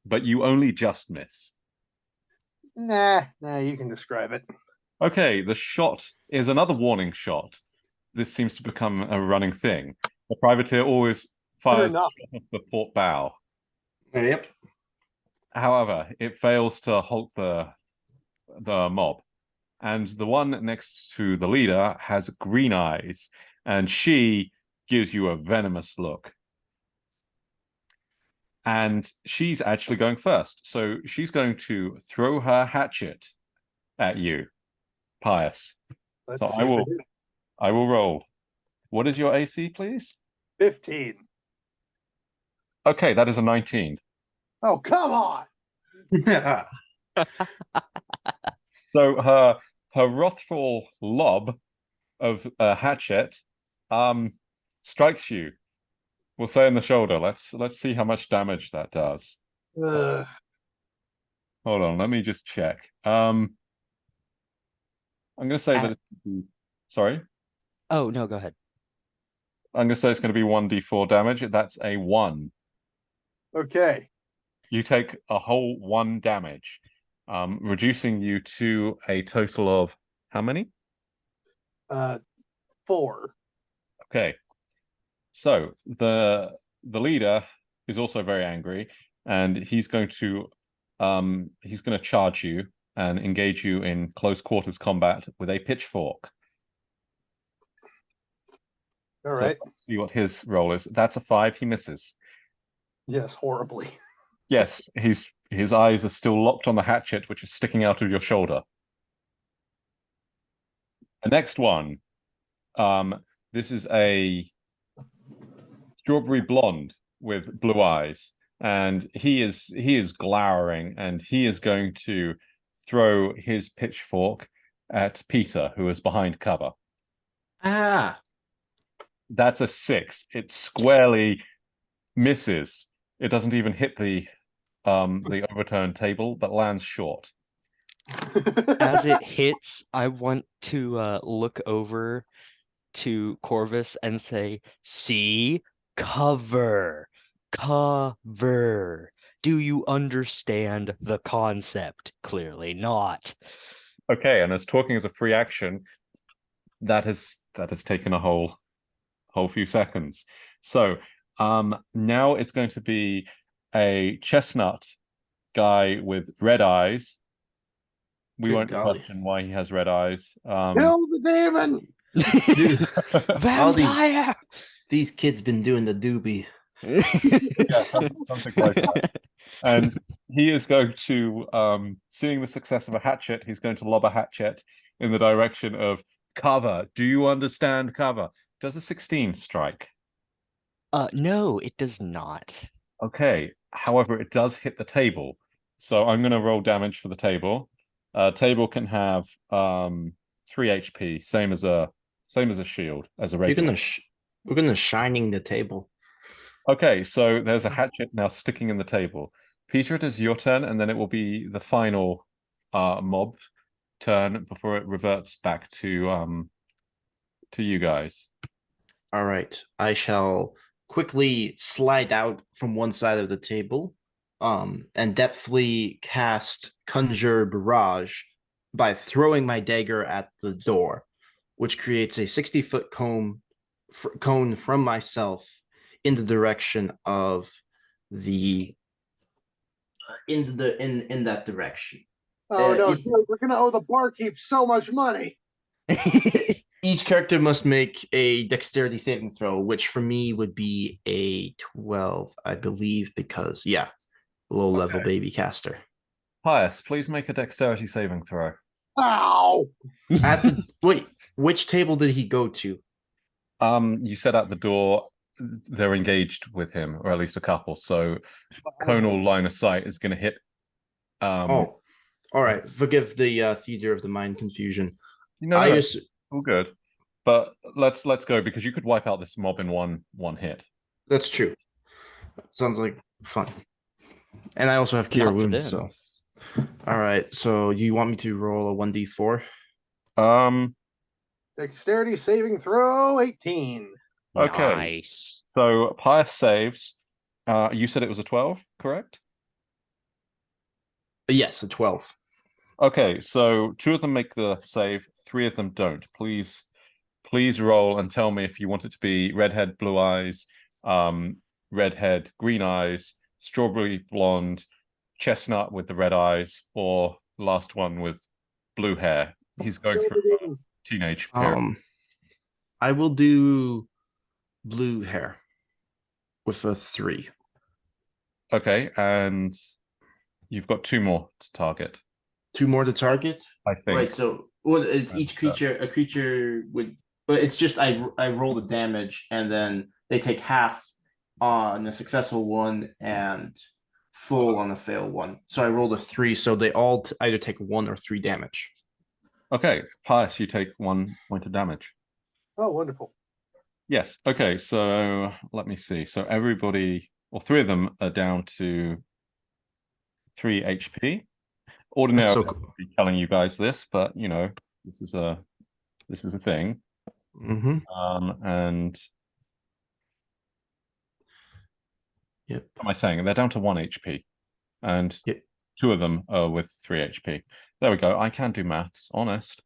But you only just miss. Nah, you can describe it. Okay, the shot is another warning shot. This seems to become a running thing. The privateer always fires enough. off the port bow. Yep. However, it fails to halt the mob. And the one next to the leader has green eyes, and she gives you a venomous look. And she's actually going first. So she's going to throw her hatchet at you, Pius. Let's So see if it is. I will roll. What is your AC, please? 15. Okay, that is a 19. Oh, come on. So her wrathful lob of a hatchet strikes you. We'll say in the shoulder. Let's see how much damage that does. Ugh. Hold on, let me just check. I'm gonna say that it's sorry. Oh, no, go ahead. I'm gonna say it's gonna be 1d4 damage. That's a 1. Okay. You take a whole 1 damage, reducing you to a total of how many? 4. Okay. So the leader is also very angry, and he's going to charge you and engage you in close quarters combat with a pitchfork. All So right. let's see what his roll is. That's a 5. He misses. Yes, horribly. Yes, his eyes are still locked on the hatchet, which is sticking out of your shoulder. The next one, this is a strawberry blonde with blue eyes, and he is glowering, and he is going to throw his pitchfork at Peter, who is behind cover. Ah. That's a 6. It squarely misses. It doesn't even hit the overturned table, but lands short. As it hits, I want to look over to Corvus and say, "See? Cover. Cover. Do you understand the concept? Clearly not." Okay, and as talking as a free action, that has taken a whole few seconds. So now it's going to be a chestnut guy with red eyes. We Good won't golly. question why he has red eyes. Kill the demon. Dude, all Vampire! these kids been doing the doobie. Yeah, something like that. And he is going to, seeing the success of a hatchet, he's going to lob a hatchet in the direction of cover. Do you understand cover? Does a 16 strike? No, it does not. Okay. However, it does hit the table. So I'm going to roll damage for the table. Table can have 3 HP, same as a shield, as a You're regular. gonna We're gonna shining the table. Okay, so there's a hatchet now sticking in the table. Peter, it is your turn, and then it will be the final mob turn before it reverts back to you guys. All right. I shall quickly slide out from one side of the table, and depthfully cast Conjure Barrage by throwing my dagger at the door, which creates a 60-foot cone from myself in the direction of the in that direction. Oh no, it- dude, we're gonna owe the barkeep so much money. Each character must make a dexterity saving throw, which for me would be a 12, I believe, because low level baby caster. Pius, please make a dexterity saving throw. Ow! Wait, which table did he go to? You said at the door they're engaged with him, or at least a couple. So conal line of sight is going to hit. All right. Forgive the theater of the mind confusion. No, all good. But let's go, because you could wipe out this mob in one hit. That's true. Sounds like fun. And I also have cure Not to wounds. them. So, all right. So, you want me to roll a 1d4? Dexterity saving throw 18. Okay. Nice. So Pius saves. You said it was a 12, correct? Yes, a 12. Okay, so 2 of them make the save, 3 of them don't. Please roll and tell me if you want it to be redhead, blue eyes, redhead, green eyes, strawberry blonde, chestnut with the red eyes, or last one with blue hair. He's going through a teenage period. I will do blue hair with a 3. Okay, and you've got 2 more to target, 2 more to target. I think. Right. So, well, it's each creature. A creature would, but it's just I roll the damage, and then they take half on a successful one and full on a fail one. So I rolled a 3, so they all either take 1 or 3 damage. Okay, Pius, you take 1 point of damage. Oh, wonderful. Yes. Okay, so let me see. So everybody, or 3 of them, are down to 3 HP. Ordinarily, So I would be telling you guys this, but this is a thing. Mm-hmm. And Yep. what am I saying? They're down to 1 HP, and Yep. 2 of them are with 3 HP. There we go. I can do maths. Honest.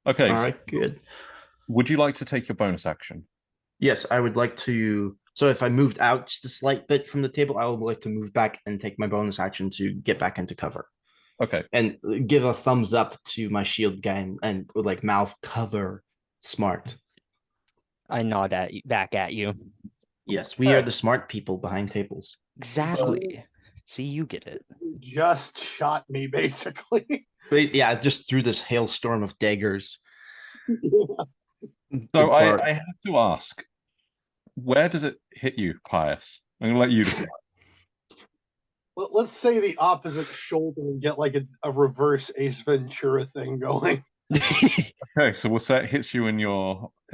Okay. All so right. Good. would you like to take your bonus action? Yes, I would like to. So if I moved out just a slight bit from the table, I would like to move back and take my bonus action to get back into cover. Okay. And give a thumbs up to my shield guy and like mouth cover smart. I nod back at you. Yes, we are the smart people behind tables. Exactly. See, you get it. You just shot me, basically. But yeah, just through this hailstorm of daggers. So I have to ask, where does it hit you, Pius? I'm gonna let you decide. Let's say the opposite shoulder and get like a reverse Ace Ventura thing going. Okay, so we'll say it hits you in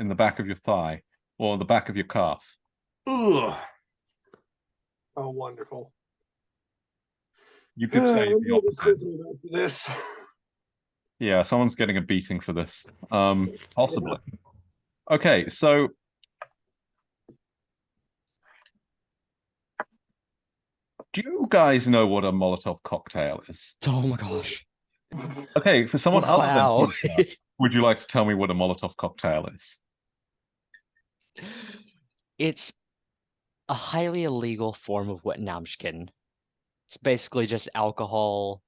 the back of your thigh or the back of your calf. Ugh. Oh, wonderful. You could say the opposite. This. Yeah, someone's getting a beating for this. Possibly. Okay, so do you guys know what a Molotov cocktail is? Oh my gosh. Okay, for someone other than Wow. Peter, would you like to tell me what a Molotov cocktail is? It's a highly illegal form of what? No, I'm just kidding. It's basically just alcohol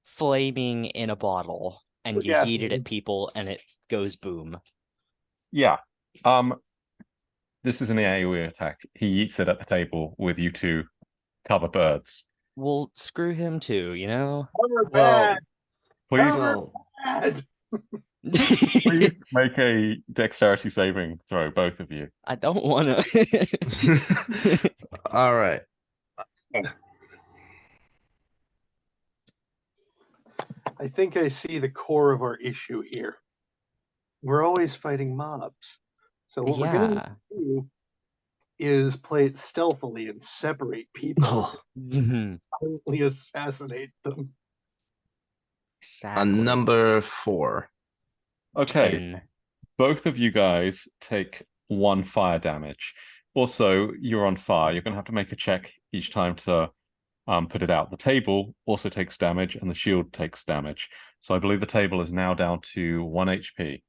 flaming in a bottle, and you Yes. heat it at people, and it goes boom. Yeah. This is an AoE attack. He eats it at the table with you two cover birds. Well, screw him too, you know? We're Well, bad. Please, Bad. please make a dexterity saving throw, both of you. I don't want to. all right. I think I see the core of our issue here. We're always fighting mobs. So what we're going to do is play it stealthily and separate people, Oh, Mhm. silently assassinate them. a Exactly. number 4. Okay, 10. both of you guys take 1 fire damage. Also, you're on fire. You're going to have to make a check each time to put it out. The table also takes damage, and the shield takes damage. So I believe the table is now down to 1 HP.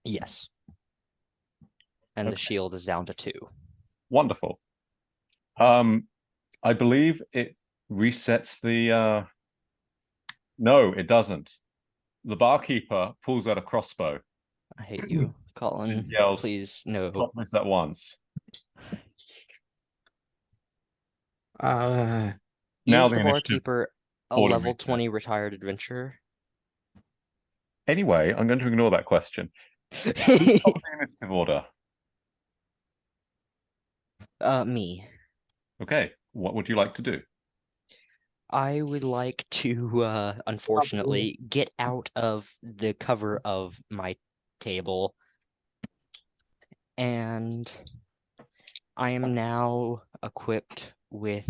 Yes. And the Okay. shield is down to 2. Wonderful. I believe it resets the. No, it doesn't. The barkeeper pulls out a crossbow I hate you, Colin. and yells, Please, no. "Stop this at once!" Uh, Now Is the the initiative barkeeper a fully level 20 resets. retired adventurer? Anyway, I'm going to ignore that question. Who's top of the initiative order? Me. Okay, what would you like to do? I would like to, unfortunately, get out of the cover of my table. And I am now equipped with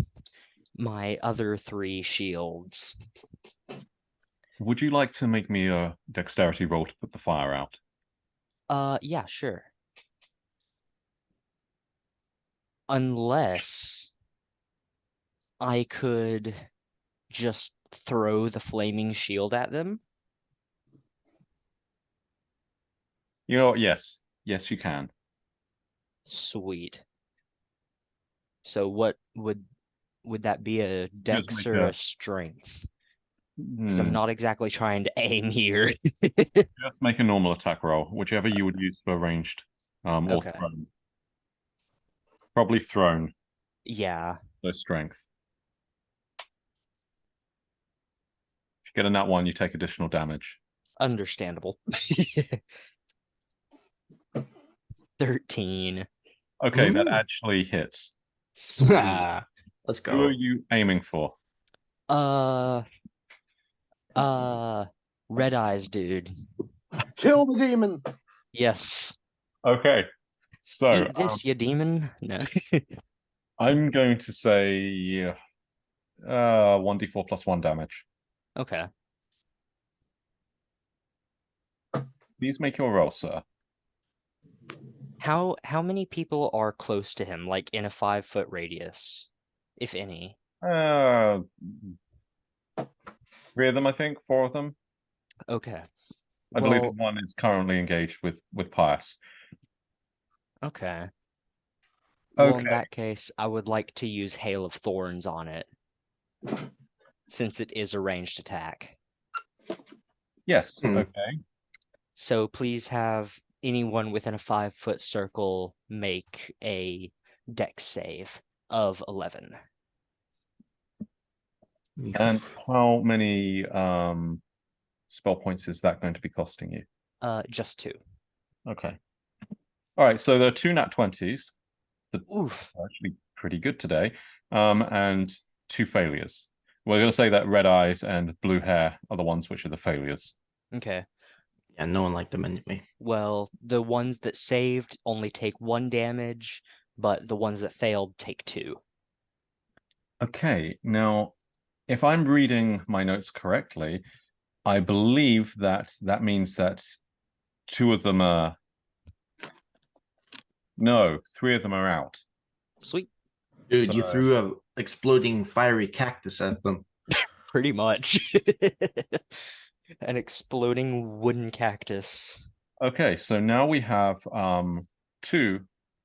my other 3 shields. Would you like to make me a dexterity roll to put the fire out? Yeah, sure. Unless I could just throw the flaming shield at them. You know what? Yes. Yes, you can. Sweet. So what would that be, a Just dex make or a a strength? Because I'm not exactly trying to aim here. just make a normal attack roll, whichever you would use for ranged or Okay. thrown. Probably thrown, Yeah, so strength. If you get a nat 1, you take additional damage. understandable. 13. Okay, that Ooh. actually hits. Sweet. Let's Who are go. you aiming for? Uh, Red Eyes, dude. Kill the demon. Yes. Okay, so Eat this, you demon. No. I'm going to say 1d4 plus 1 damage. Okay. Please make your roll, sir. How many people are close to him, like in a 5-foot radius, if any? 3 of them, I think, 4 of them. Okay. I believe Well, one is currently engaged with Pius. okay. Well, in Okay. that case, I would like to use Hail of Thorns on it, since it is a ranged attack. Yes. Hmm. Okay. So please have anyone within a 5-foot circle make a dex save of 11. And how many spell points is that going to be costing you? Just 2. Okay. All right. So there are 2 nat 20s. Oof. That's actually pretty good today. And 2 failures. We're going to say that red eyes and blue hair are the ones which are the failures. Okay. Yeah, no one liked them anyway. Well, the ones that saved only take 1 damage, but the ones that failed take 2. Okay. Now, if I'm reading my notes correctly, I believe that means that 2 of them are. No, 3 of them are out. Sweet. Dude, you So- threw a exploding fiery cactus at them. Pretty much. An exploding wooden cactus. Okay, so now we have two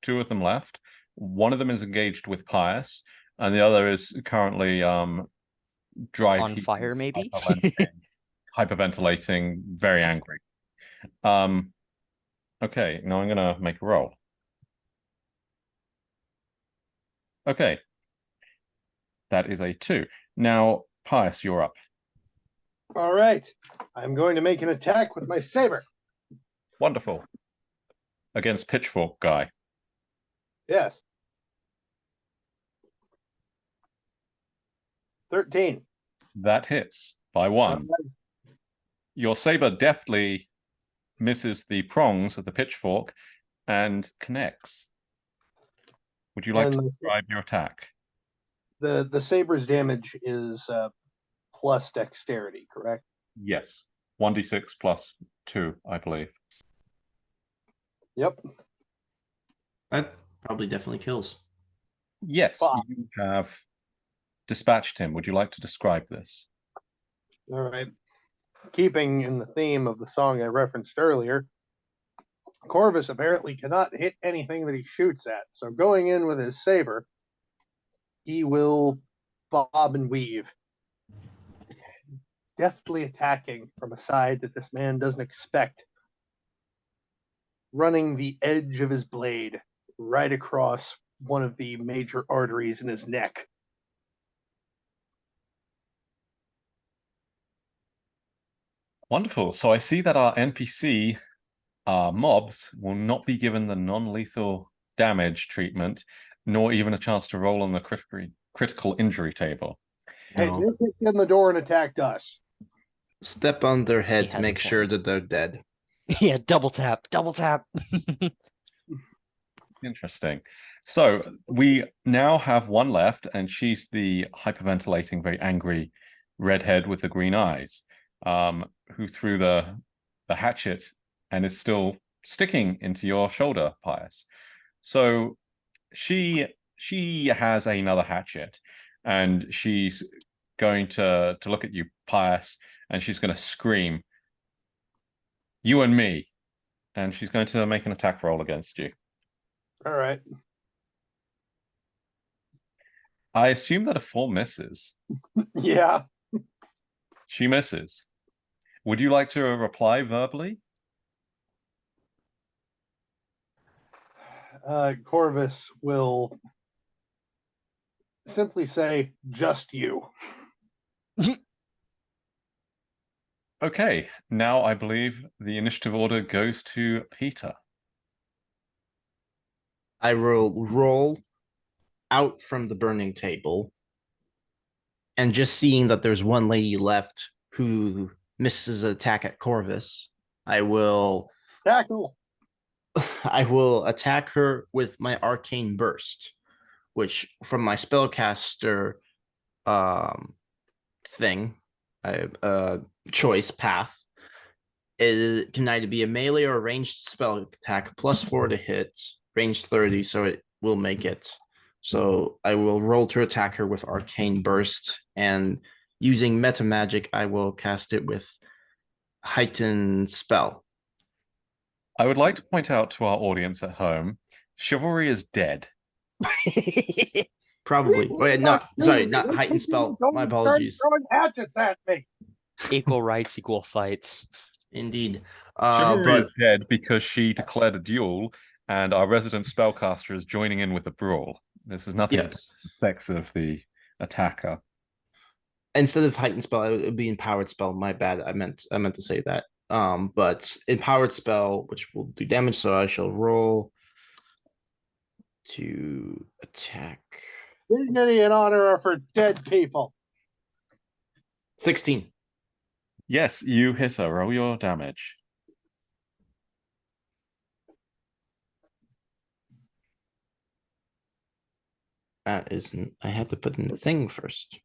of them left. One of them is engaged with Pius, and the other is currently dry On heat, fire, maybe? hyperventilating, very angry. Okay, now I'm gonna make a roll. Okay, that is a 2. Now, Pius, you're up. All right. I'm going to make an attack with my saber. Wonderful. Against Pitchfork guy. Yes. 13. That hits by 1. All right. Your saber deftly misses the prongs of the pitchfork and connects. Would you like to And describe your attack? the saber's damage is plus dexterity, correct? Yes. 1d6 plus 2, I believe. Yep. That probably definitely kills. Yes, Fuck. you have dispatched him. Would you like to describe this? All right. Keeping in the theme of the song I referenced earlier, Corvus apparently cannot hit anything that he shoots at. So going in with his saber, he will bob and weave, deftly attacking from a side that this man doesn't expect, running the edge of his blade right across one of the major arteries in his neck. Wonderful. So I see that our NPC mobs will not be given the non-lethal damage treatment, nor even a chance to roll on the critical injury table. Hey, No. they kicked in the door and attacked us. Step on their He head to has a make sure point. that they're dead. Yeah, double tap, double tap. Interesting. So we now have one left, and she's the hyperventilating, very angry redhead with the green eyes, who threw the hatchet and is still sticking into your shoulder, Pius. So she has another hatchet, and she's going to look at you, Pius, and she's going to scream, "You and me!" And she's going to make an attack roll against you. All right. I assume that a 4 misses. Yeah. She misses. Would you like to reply verbally? Corvus will simply say, "Just you." Okay, now I believe the initiative order goes to Peter. I will roll out from the burning table, and just seeing that there's one lady left who misses an attack at Corvus, I will Tackle. attack her with my arcane burst, which from my spellcaster thing, choice path, it can either be a melee or a ranged spell attack, +4 to hit, range 30, so it will make it. So I will roll to attack her with arcane burst, and using meta magic, I will cast it with heightened spell. I would like to point out to our audience at home, chivalry is dead. Probably. Wait, not heightened spell. My apologies. Throwing hatchets at me. Equal rights, equal fights. Indeed. Chivalry But is dead because she declared a duel, and our resident spellcaster is joining in with the brawl. This is nothing to do yes, with the sex of the attacker. instead of heightened spell, it would be empowered spell. My bad. I meant to say that. But empowered spell, which will do damage, so I shall roll to attack. Dignity and honor are for dead people. 16. Yes, you hit her. Roll your damage. That isn't. I have to put in the thing first.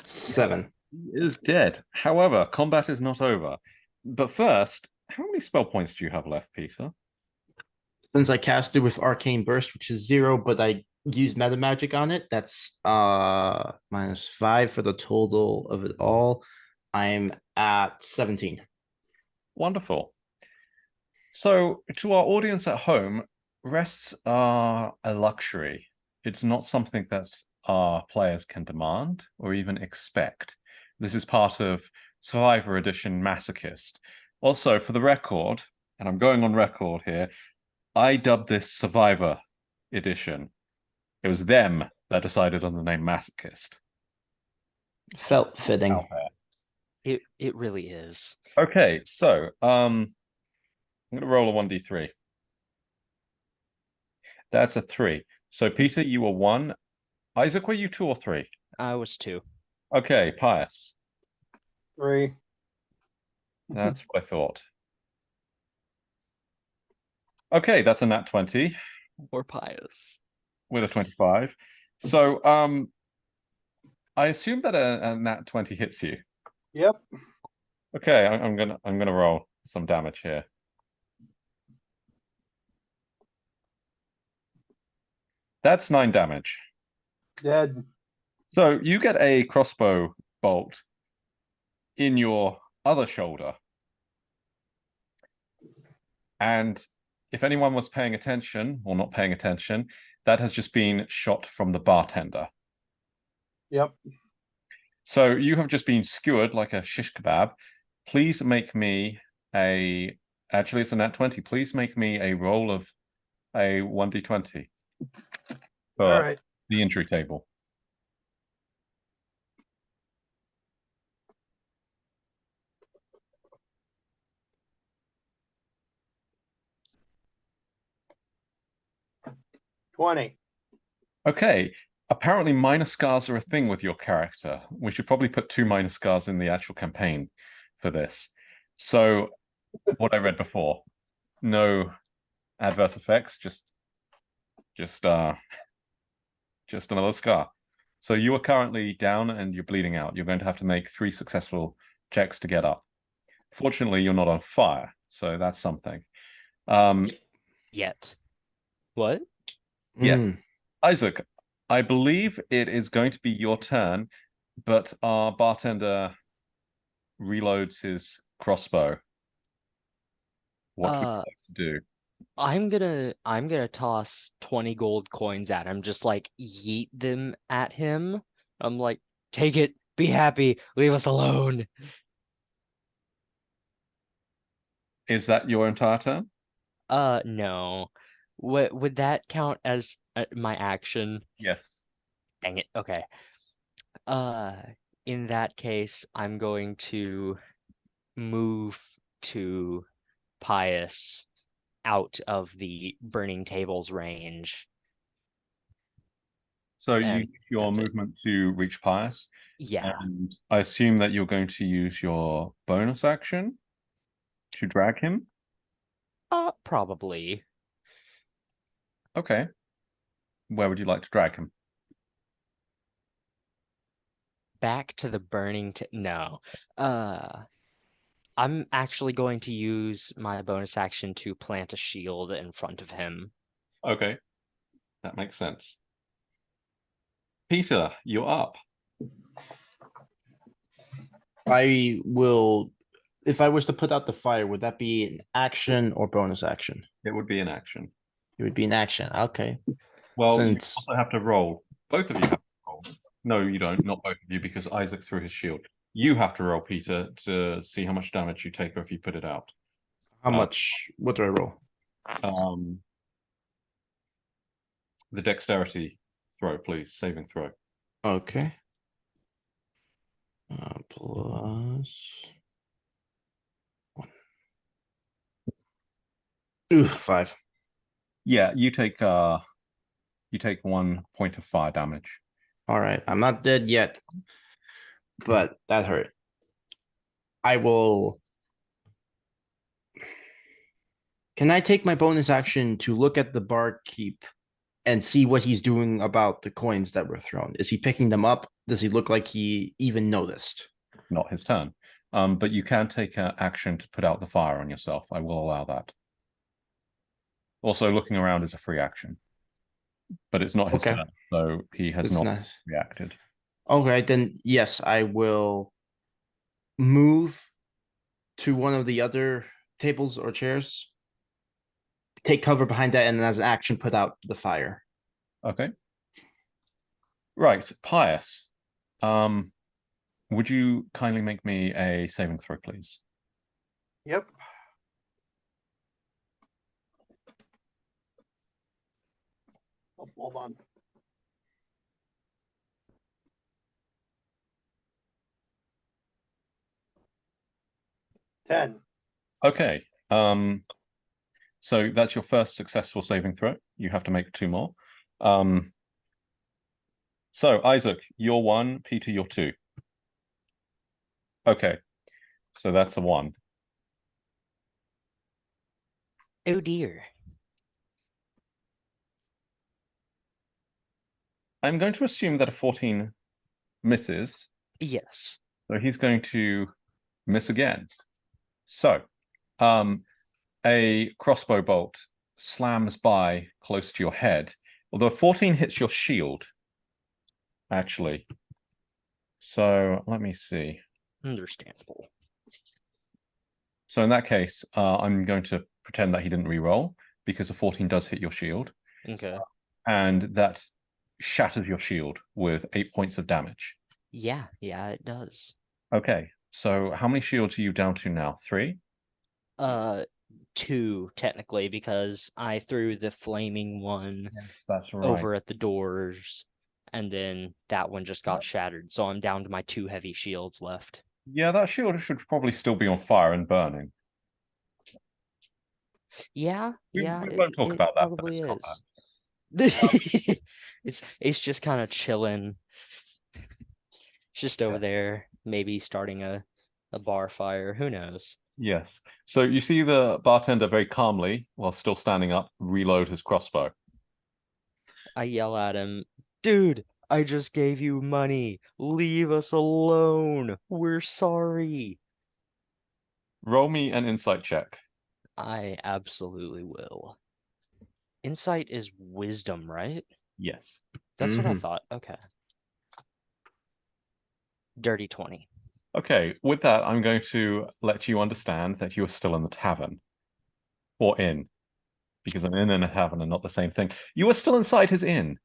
Seven. He is dead. However, combat is not over. But first, how many spell points do you have left, Peter? Since I cast it with arcane burst, which is 0, but I use meta magic on it, that's -5 for the total of it all. I'm at 17. Wonderful. So, to our audience at home, rests are a luxury. It's not something that our players can demand or even expect. This is part of Survivor Edition Masochist. Also, for the record, and I'm going on record here, I dubbed this Survivor Edition. It was them that decided on the name Masochist. Felt fitting. It really is. Okay, so I'm gonna roll a 1d3. That's a 3. So Peter, you were 1. Isaac, were you 2 or 3? I was 2. Okay, Pius. 3. That's what I thought. Okay, that's a nat 20 Or pious. with a 25. So, I assume that a nat 20 hits you. Yep. Okay, I'm gonna roll some damage here. That's 9 damage. Dead. So you get a crossbow bolt in your other shoulder. And if anyone was paying attention or not paying attention, that has just been shot from the bartender. Yep. So you have just been skewered like a shish kebab. Please make me a... Actually, it's a nat 20. Please make me a roll of a 1d20 for All right. the injury table. $20. Okay. Apparently, minor scars are a thing with your character. We should probably put 2 minor scars in the actual campaign for this. So, what I read before, no adverse effects, just another scar. So you are currently down and you're bleeding out. You're going to have to make 3 successful checks to get up. Fortunately, you're not on fire, so that's something. Yet. What? Yes. Mm. Isaac, I believe it is going to be your turn, but our bartender reloads his crossbow. What would you Uh, like to do? I'm gonna toss 20 gold coins at him, just like yeet them at him. I'm like, take it, be happy, leave us alone. Is that your entire turn? No. Would that count as my action? Yes. Dang it. Okay. Uh, in that case, I'm going to move to Pious out of the burning tables range. So you And use your that's it. movement to reach Pius, Yeah. and I assume that you're going to use your bonus action to drag him. Probably. Okay. Where would you like to drag him? Back to the burning no. I'm actually going to use my bonus action to plant a shield in front of him. Okay. That makes sense. Peter, you're up. I will. If I was to put out the fire, would that be an action or bonus action? It would be an action. It would be an action. Okay. Well, you Since also have to roll. Both of you have to roll. No, you don't. Not both of you, because Isaac threw his shield. You have to roll, Peter, to see how much damage you take or if you put it out. how much? What do I roll? The dexterity throw, please. Saving throw. Okay. Plus 1. Ooh, 5. Yeah, you take 1 point of fire damage. All right. I'm not dead yet, but that hurt. I will. Can I take my bonus action to look at the barkeep and see what he's doing about the coins that were thrown? Is he picking them up? Does he look like he even noticed? Not his turn. But you can take action to put out the fire on yourself. I will allow that. Also, looking around is a free action. But it's not his Okay. turn, so he has It's not nice. reacted. Okay, then yes, I will move to one of the other tables or chairs, take cover behind that, and then as an action, put out the fire. Okay. Right, Pius. Would you kindly make me a saving throw, please? Yep. Oh, hold on. $10. Okay. So that's your first successful saving throw. You have to make 2 more. So Isaac, you're 1. Peter, you're 2. Okay. So that's a 1. Oh dear. I'm going to assume that a 14 misses, Yes. so he's going to miss again. So, a crossbow bolt slams by close to your head, although a 14 hits your shield, actually. So, let me see. Understandable. So in that case, I'm going to pretend that he didn't re-roll because a 14 does hit your shield, Okay. and that shatters your shield with 8 points of damage. Yeah, it does. Okay, so how many shields are you down to now? 3? 2 technically because I threw the flaming one Yes, that's right. over at the doors, and then that one just got shattered. So I'm down to my 2 heavy shields left. Yeah, that shield should probably still be on fire and burning. Yeah, We it, won't talk it about that for probably this is. combat. It's just kind of chilling. It's just over Yeah. there, maybe starting a bar fire. Who knows? Yes. So you see the bartender very calmly, while still standing up, reload his crossbow. I yell at him, dude, I just gave you money. Leave us alone. We're sorry. Roll me an insight check. I absolutely will. Insight is wisdom, right? Yes. That's what I Mhm. thought. Okay. Dirty 20. Okay, with that, I'm going to let you understand that you are still in the tavern. Or inn. Because an inn and a tavern are not the same thing. You are still inside his inn.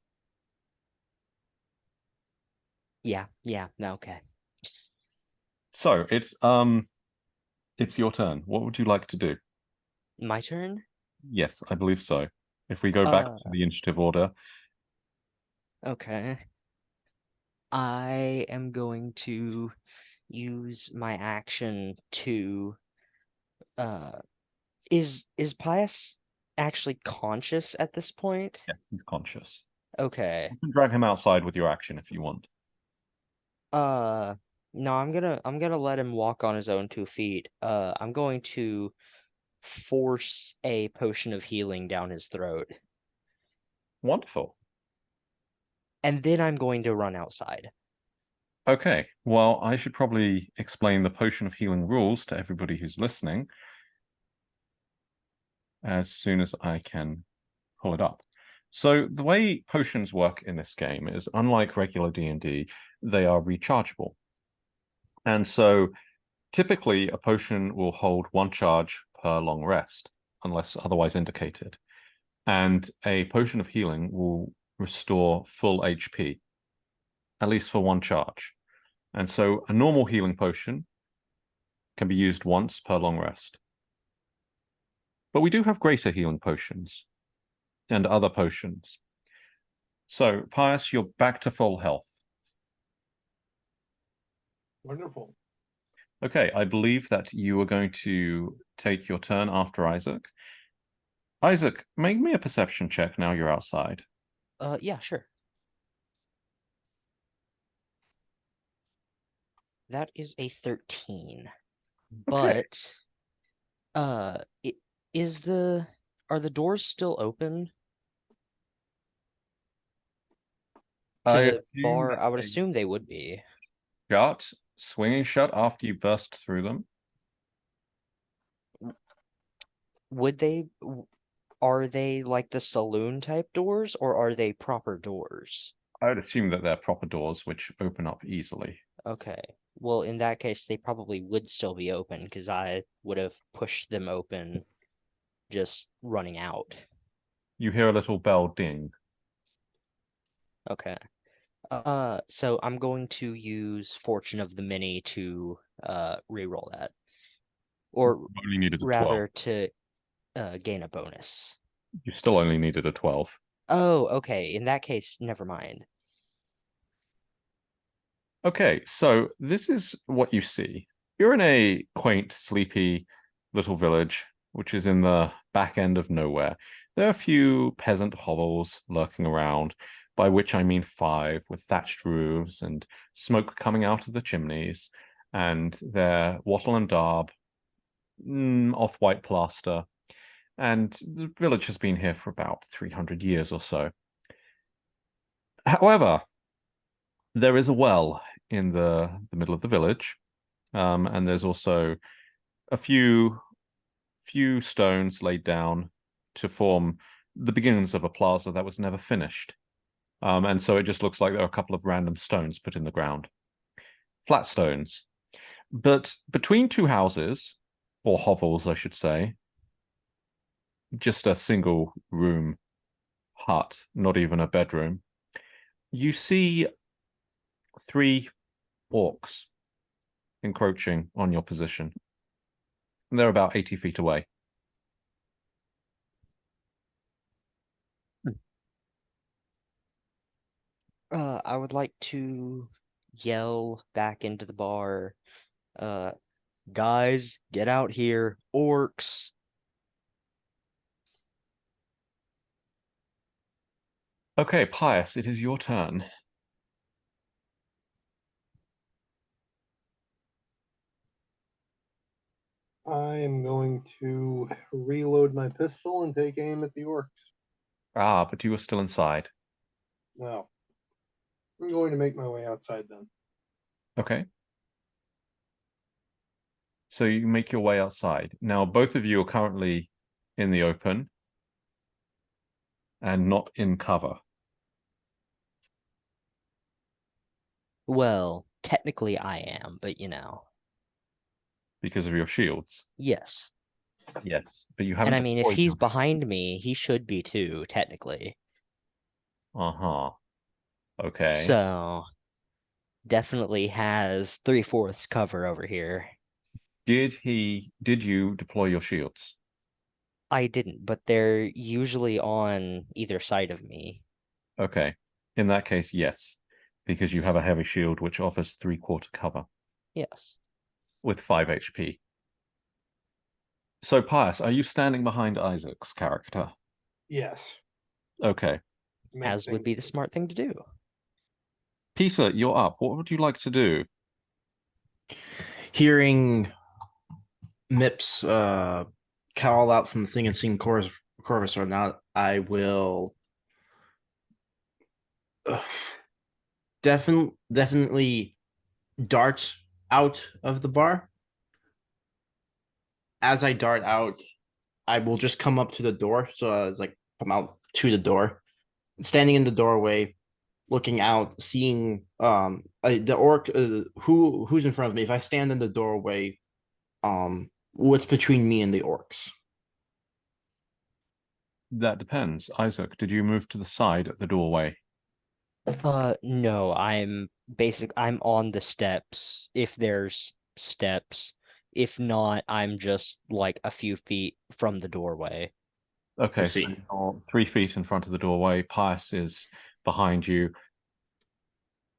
Yeah, okay. So it's your turn. What would you like to do? My turn? Yes, I believe so. If we go back to the initiative order. Okay. I am going to use my action to uh is Pius actually conscious at this point? Yes, he's conscious. Okay. You can drag him outside with your action if you want. Uh no, I'm gonna let him walk on his own 2 feet. I'm going to force a potion of healing down his throat. Wonderful. And then I'm going to run outside. Okay, well, I should probably explain the potion of healing rules to everybody who's listening as soon as I can pull it up. So the way potions work in this game is, unlike regular D&D, they are rechargeable. And so typically a potion will hold 1 charge per long rest, unless otherwise indicated. And a potion of healing will restore full HP, at least for 1 charge. And so a normal healing potion can be used once per long rest. But we do have greater healing potions and other potions. So, Pius, you're back to full health. Wonderful. Okay, I believe that you are going to take your turn after Isaac. Isaac, make me a perception check now you're outside. Yeah, sure. That is a 13. Okay. But it is are the doors still open to I the assume bar? that I would they assume they would be. shut, swinging shut after you burst through them. Would they are they like the saloon type doors or are they proper doors? I would assume that they're proper doors which open up easily. Okay. Well, in that case, they probably would still be open because I would have pushed them open just running out. You hear a little bell ding. Okay. So I'm going to use Fortune of the Many to re-roll that. Or You only needed a 12. rather to gain a bonus. You still only needed a 12. Oh, okay. In that case, never mind. Okay, so this is what you see. You're in a quaint, sleepy little village, which is in the back end of nowhere. There are a few peasant hovels lurking around, by which I mean 5, with thatched roofs and smoke coming out of the chimneys, and they're wattle and daub, off-white plaster. and the village has been here for about 300 years or so. However, there is a well in the middle of the village, and there's also a few stones laid down to form the beginnings of a plaza that was never finished. And so it just looks like there are a couple of random stones put in the ground. Flat stones. But between two houses, or hovels, I should say, just a single room hut, not even a bedroom, you see three orcs encroaching on your position. And they're about 80 feet away. I would like to yell back into the bar, guys, get out here, orcs. Okay, Pius, it is your turn. I am going to reload my pistol and take aim at the orcs. Ah, but you are still inside. No. I'm going to make my way outside then. Okay. So you make your way outside. Now, both of you are currently in the open and not in cover. Well, technically I am, but Because of your shields. yes. Yes, but you And haven't I mean, if deployed he's your behind me, he should be too, technically. Uh-huh. Okay. So, definitely has 3/4 cover over here. Did you deploy your shields? I didn't, but they're usually on either side of me. Okay. In that case, yes. Because you have a heavy shield which offers 3/4 cover Yes. with 5 HP. So, Pius, are you standing behind Isaac's character? Yes. Okay. Make As would things be the smart thing to do. Peter, you're up. What would you like to do? Hearing Mips call out from the thing and seeing Corvus or not, I will definitely dart out of the bar. As I dart out, I will just come up to the door. So it's like come out to the door, standing in the doorway, looking out, seeing the orc who's in front of me. If I stand in the doorway, what's between me and the orcs? That depends. Isaac, did you move to the side at the doorway? No, I'm on the steps, if there's steps. If not, I'm just like a few feet from the doorway. Okay, so see. you're 3 feet in front of the doorway. Pius is behind you.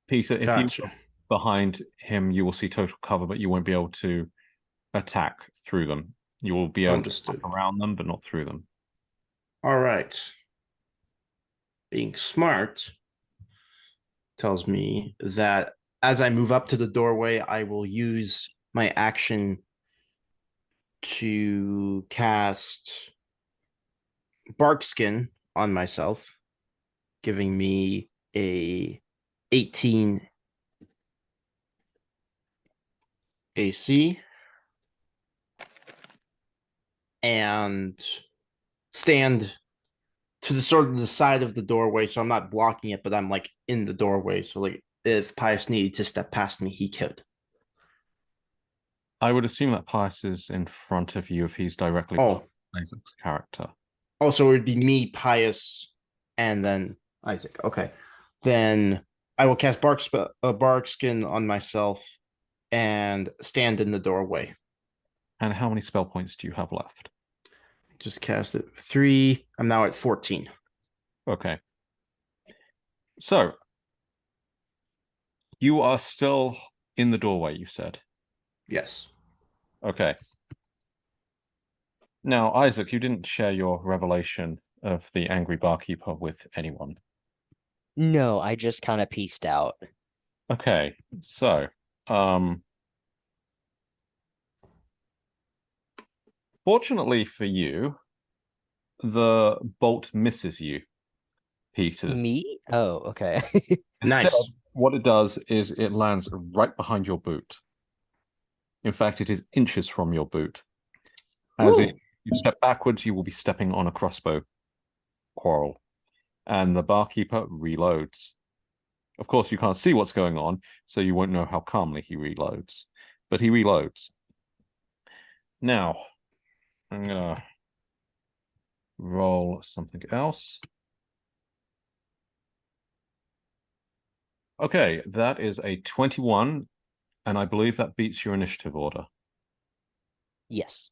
Peter, if you Gotcha. look behind him, you will see total cover, but you won't be able to attack through them. You will be able Understood. to attack around them, but not through them. All right. Being smart tells me that as I move up to the doorway, I will use my action to cast Barkskin on myself, giving me a 18 AC and stand to the sort of the side of the doorway, so I'm not blocking it, but I'm like in the doorway. So like if Pius needed to step past me, he could. I would assume that Pius is in front of you if he's directly Oh, behind Isaac's character. also it would be me, Pius, and then Isaac. Okay. Then I will cast Barkskin on myself and stand in the doorway. And how many spell points do you have left? Just cast it 3. I'm now at 14. Okay. So, you are still in the doorway, you said. Yes. Okay. Now, Isaac, you didn't share your revelation of the angry barkeeper with anyone. No, I just kind of pieced out. Okay, so, fortunately for you, the bolt misses you, Peter. Me? Oh, okay. Instead, Nice. what it does is it lands right behind your boot. In fact, it is inches from your boot. As Ooh. if you step backwards, you will be stepping on a crossbow quarrel. And the barkeeper reloads. Of course, you can't see what's going on, so you won't know how calmly he reloads. But he reloads. Now, I'm going to roll something else. Okay, that is a 21, and I believe that beats your initiative order. Yes.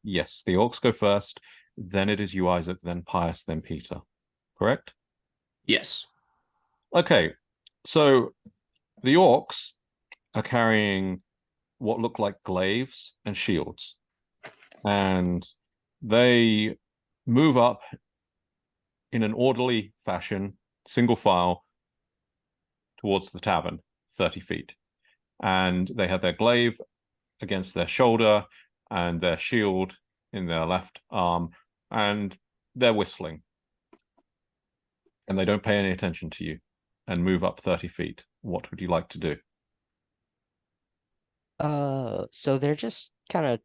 Yes, the orcs go first, then it is you, Isaac, then Pius, then Peter. Correct? Yes. Okay, so the orcs are carrying what look like glaives and shields, and they move up in an orderly fashion, single file, towards the tavern, 30 feet. And they have their glaive against their shoulder and their shield in their left arm, and they're whistling. And they don't pay any attention to you and move up 30 feet. What would you like to do? So they're just kind of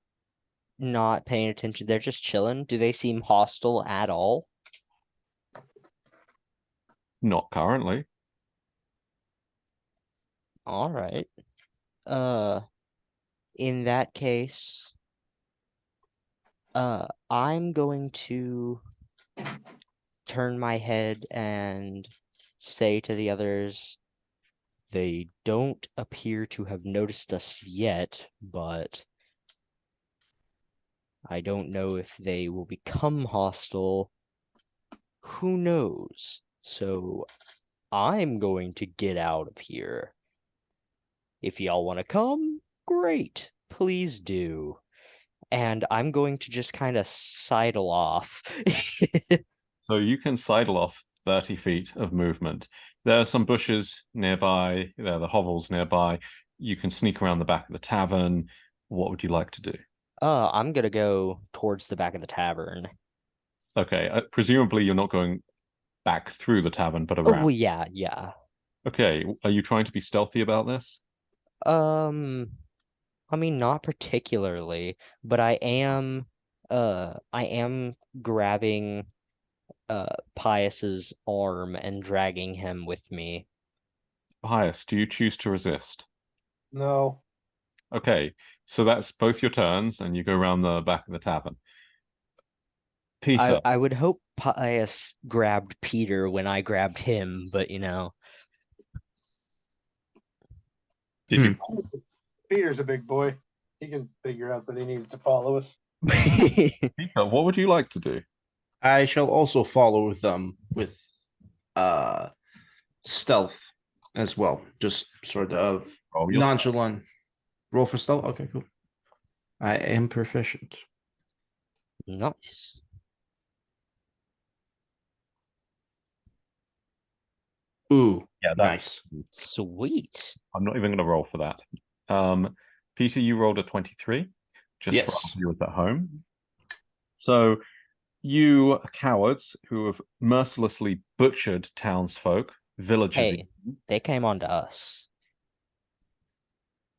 not paying attention. They're just chilling. Do they seem hostile at all? Not currently. All right. Uh, in that case, I'm going to turn my head and say to the others, they don't appear to have noticed us yet, but I don't know if they will become hostile. Who knows? So I'm going to get out of here. If y'all want to come, great. Please do. And I'm going to just kind of sidle off. So you can sidle off 30 feet of movement. There are some bushes nearby. There are the hovels nearby. You can sneak around the back of the tavern. What would you like to do? I'm gonna go towards the back of the tavern. Okay, presumably you're not going back through the tavern, but Oh, well, around. yeah. Okay, are you trying to be stealthy about this? Um, I mean, not particularly, but I am grabbing, Pius's arm and dragging him with me. Pius, do you choose to resist? No. Okay, so that's both your turns, and you go around the back of the tavern. Peter, I would hope Pius grabbed Peter when I grabbed him, but you know. did you? Peter's a big boy. He can figure out that he needs to follow us. Peter, what would you like to do? I shall also follow them with stealth as well. Just sort of Roll your stealth. nonchalant. Roll for stealth? Okay, cool. I am proficient. Nice. Ooh, Yeah, nice. Sweet. I'm not even going to roll for that. Peter, you rolled a 23, just for Yes. our viewers at home. So you cowards who have mercilessly butchered townsfolk, villagers, Hey, they came on to us.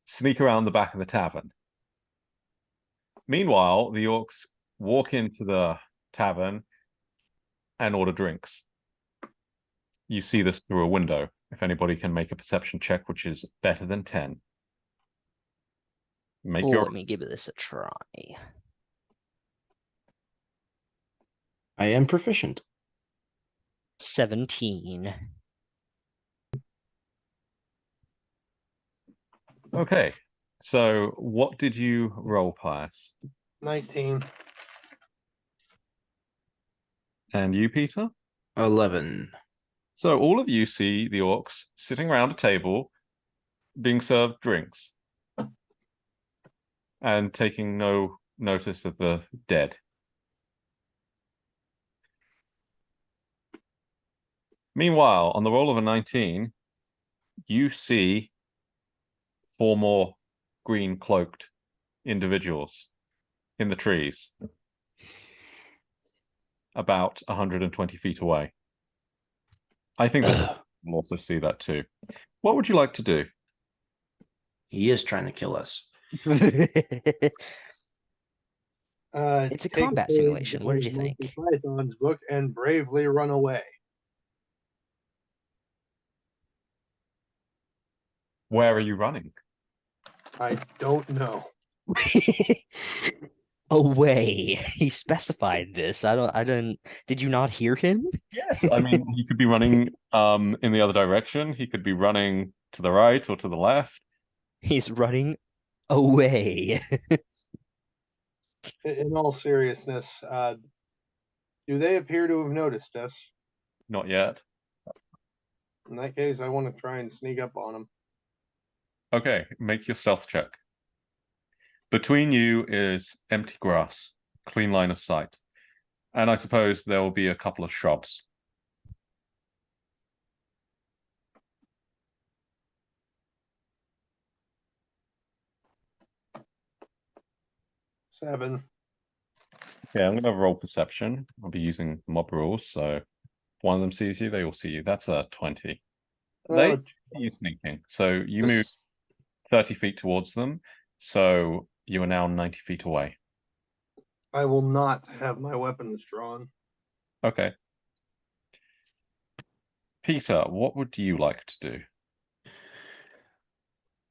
sneak around the back of the tavern. Meanwhile, the orcs walk into the tavern and order drinks. You see this through a window. If anybody can make a perception check, which is better than 10. Make your... Let me give this a try. I am proficient. 17. Okay, so what did you roll, Pius? 19. And you, Peter? 11. So all of you see the orcs sitting around a table being served drinks and taking no notice of the dead. Meanwhile, on the roll of a 19, you see 4 more green cloaked individuals in the trees. about 120 feet away. I think this will also see that too. What would you like to do? He is trying to kill us. It's a Take combat page simulation. What out did of you think? Monty Python's book and bravely run away. Where are you running? I don't know. Away. He specified this. I don't. Did you not hear him? Yes, I mean he could be running in the other direction. He could be running to the right or to the left. He's running away. In all seriousness, do they appear to have noticed us? Not yet. In that case, I want to try and sneak up on them. Okay, make your stealth check. Between you is empty grass, clean line of sight. And I suppose there will be a couple of shrubs. Seven. Yeah, I'm going to roll perception. I'll be using mob rules, so if one of them sees you, they all see you. That's a 20. They Oh, see you sneaking. So you move This- 30 feet towards them, so you are now 90 feet away. I will not have my weapons drawn. Okay. Peter, what would you like to do?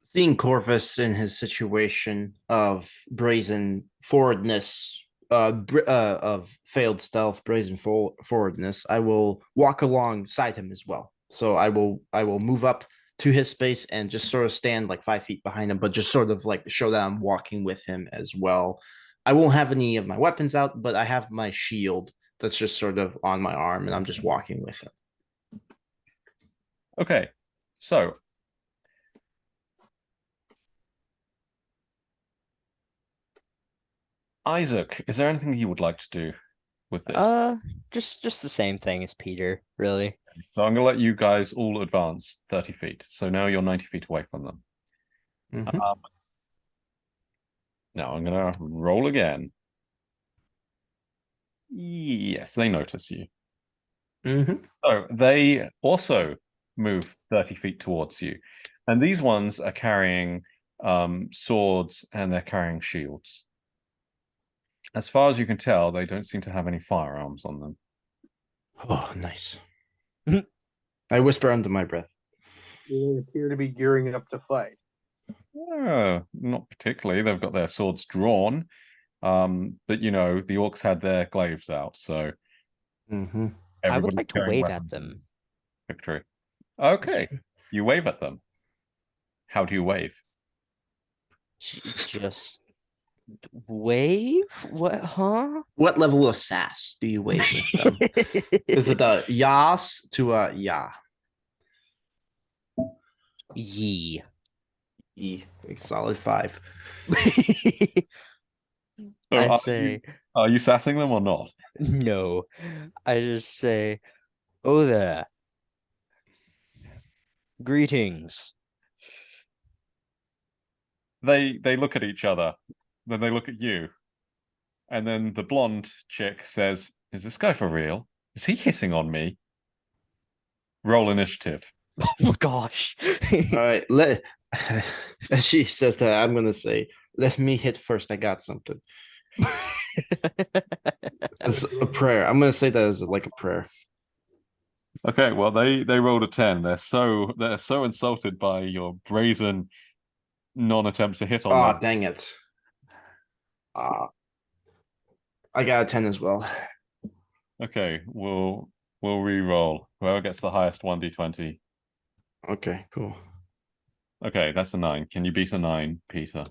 Seeing Corvus in his situation of brazen forwardness, of failed stealth, brazen forwardness, I will walk alongside him as well. So I will move up to his space and just sort of stand like 5 feet behind him, but just sort of like show that I'm walking with him as well. I won't have any of my weapons out, but I have my shield that's just sort of on my arm, and I'm just walking with him. Okay, so Isaac, is there anything you would like to do with this? Just the same thing as Peter, really. So I'm going to let you guys all advance 30 feet. So now you're 90 feet away from them. Mhm. Now I'm going to roll again. Yes, they notice you. Mhm. So they also move 30 feet towards you. And these ones are carrying swords and they're carrying shields. As far as you can tell, they don't seem to have any firearms on them. Oh, nice. I whisper under my breath. They appear to be gearing up to fight. Not particularly. They've got their swords drawn. But you know, the orcs had their glaives out, so Mhm. I would everybody's like to carrying wave weapons at in them. victory. Okay, you wave at them. How do you wave? Just wave? What? Huh? What level of sass do you wave with them? Is it a yas to a ya? Yee. E, like solid 5. So I are say are you sassing them or not? no. I just say, oh there. Greetings. They look at each other, then they look at you, and then the blonde chick says, "Is this guy for real? Is he hitting on me?" Roll initiative. Oh my gosh. All right, as she says that, I'm gonna say, let me hit first. I got something. It's a prayer. I'm gonna say that as like a prayer. Okay, well they rolled a 10. They're so insulted by your brazen non-attempt to hit on Oh, them. dang it. I got a 10 as well. Okay, we'll re-roll. Whoever gets the highest 1d20. Okay, cool. Okay, that's a 9. Can you beat a 9, Peter?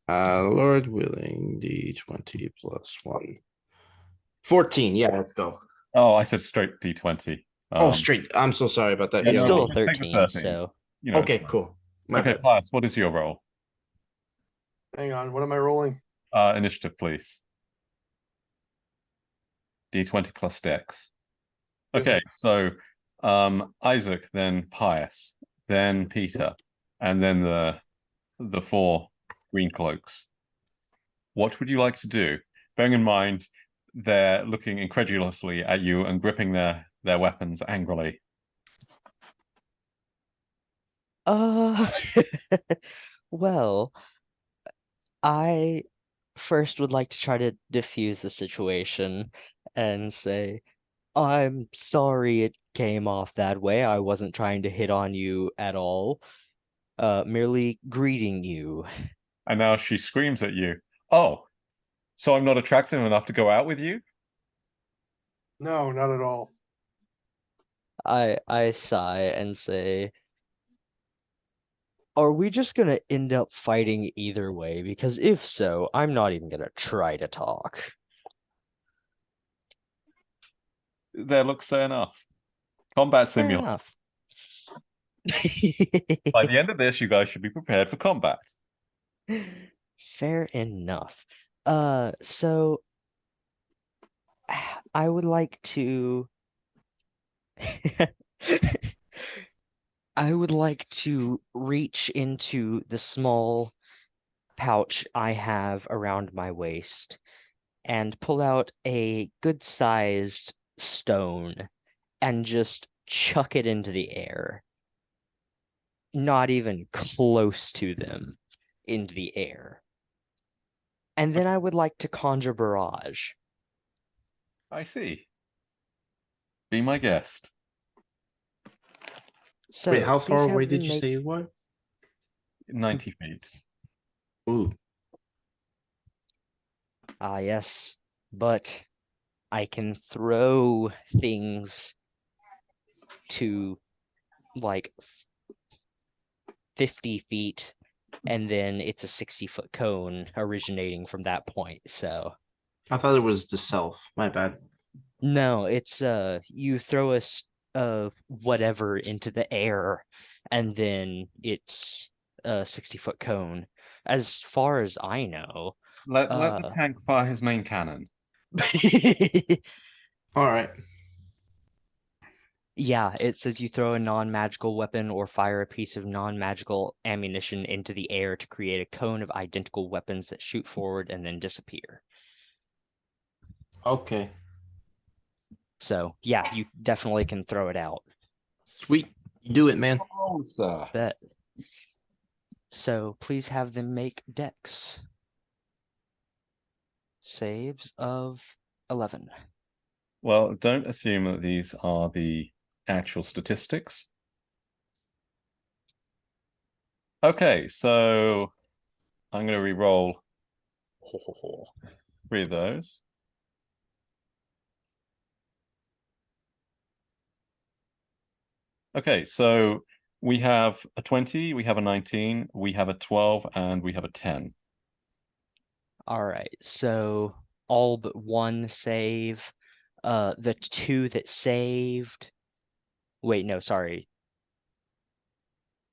Lord willing, D20 plus 1. 14. Yeah, let's go. Oh, I said straight d20. Oh, straight. I'm so sorry about that. Yeah, It's Yeah, still no, a just take the 13, 13. so You know, okay, it's fine. cool. My Okay, bad. Class, what is your roll? Hang on, what am I rolling? Initiative, please. D20 plus Dex. Okay, so Isaac, then Pius, then Peter, and then the 4 green cloaks. What would you like to do? Bearing in mind, they're looking incredulously at you and gripping their weapons angrily. Uh, well, I first would like to try to diffuse the situation and say, I'm sorry it came off that way. I wasn't trying to hit on you at all. Merely greeting you. And now she screams at you. Oh, so I'm not attractive enough to go out with you? No, not at all. I sigh and say, are we just gonna end up fighting either way? Because if so, I'm not even gonna try to talk. There looks fair enough. Combat Fair simulator. enough. By the end of this, you guys should be prepared for combat. Fair enough. So I would like to I would like to reach into the small pouch I have around my waist and pull out a good-sized stone and just chuck it into the air. Not even close to them, into the air. And then I would like to conjure barrage. I see. Be my guest. So Wait, how please far have away them did you make say you were? 90 feet. Ooh, Ah, yes, but I can throw things to like 50 feet, and then it's a 60-foot cone originating from that point. So I thought it was the self. My bad. no, it's you throw whatever into the air, and then it's a 60-foot cone. As far as I know, Let the tank fire his main cannon. All right. yeah, it says you throw a non-magical weapon or fire a piece of non-magical ammunition into the air to create a cone of identical weapons that shoot forward and then disappear. Okay. So, yeah, you definitely can throw it out. Sweet. You do it, man. Oh, sir. Bet. So, please have them make dex saves of 11. Well, don't assume that these are the actual statistics. Okay, so I'm going to re-roll 3 of those. Okay, so we have a 20, we have a 19, we have a 12, and we have a 10. All right, so all but one save. The two that saved. Wait, no, sorry.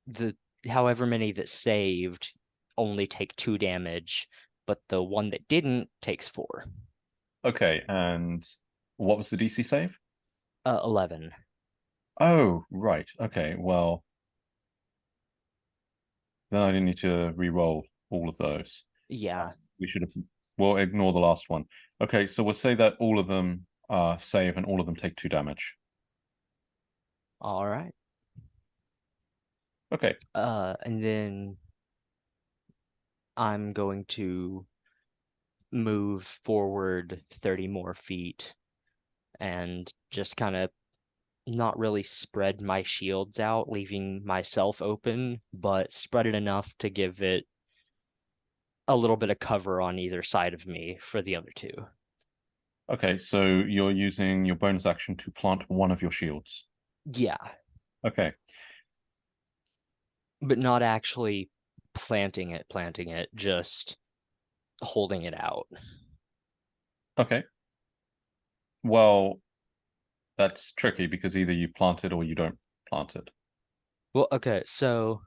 The however many that saved only take 2 damage, but the one that didn't takes 4. Okay, and what was the DC save? 11. Oh, right. Okay, well, then I didn't need to re-roll all of those. Yeah. We should have. We'll ignore the last one. Okay, so we'll say that all of them save and all of them take 2 damage. All right. Okay. And then I'm going to move forward 30 more feet and just kind of not really spread my shields out, leaving myself open, but spread it enough to give it a little bit of cover on either side of me for the other two. Okay, so you're using your bonus action to plant one of your shields. Yeah, Okay. but not actually planting it, just holding it out. Okay. Well, that's tricky because either you plant it or you don't plant it. Well, okay, so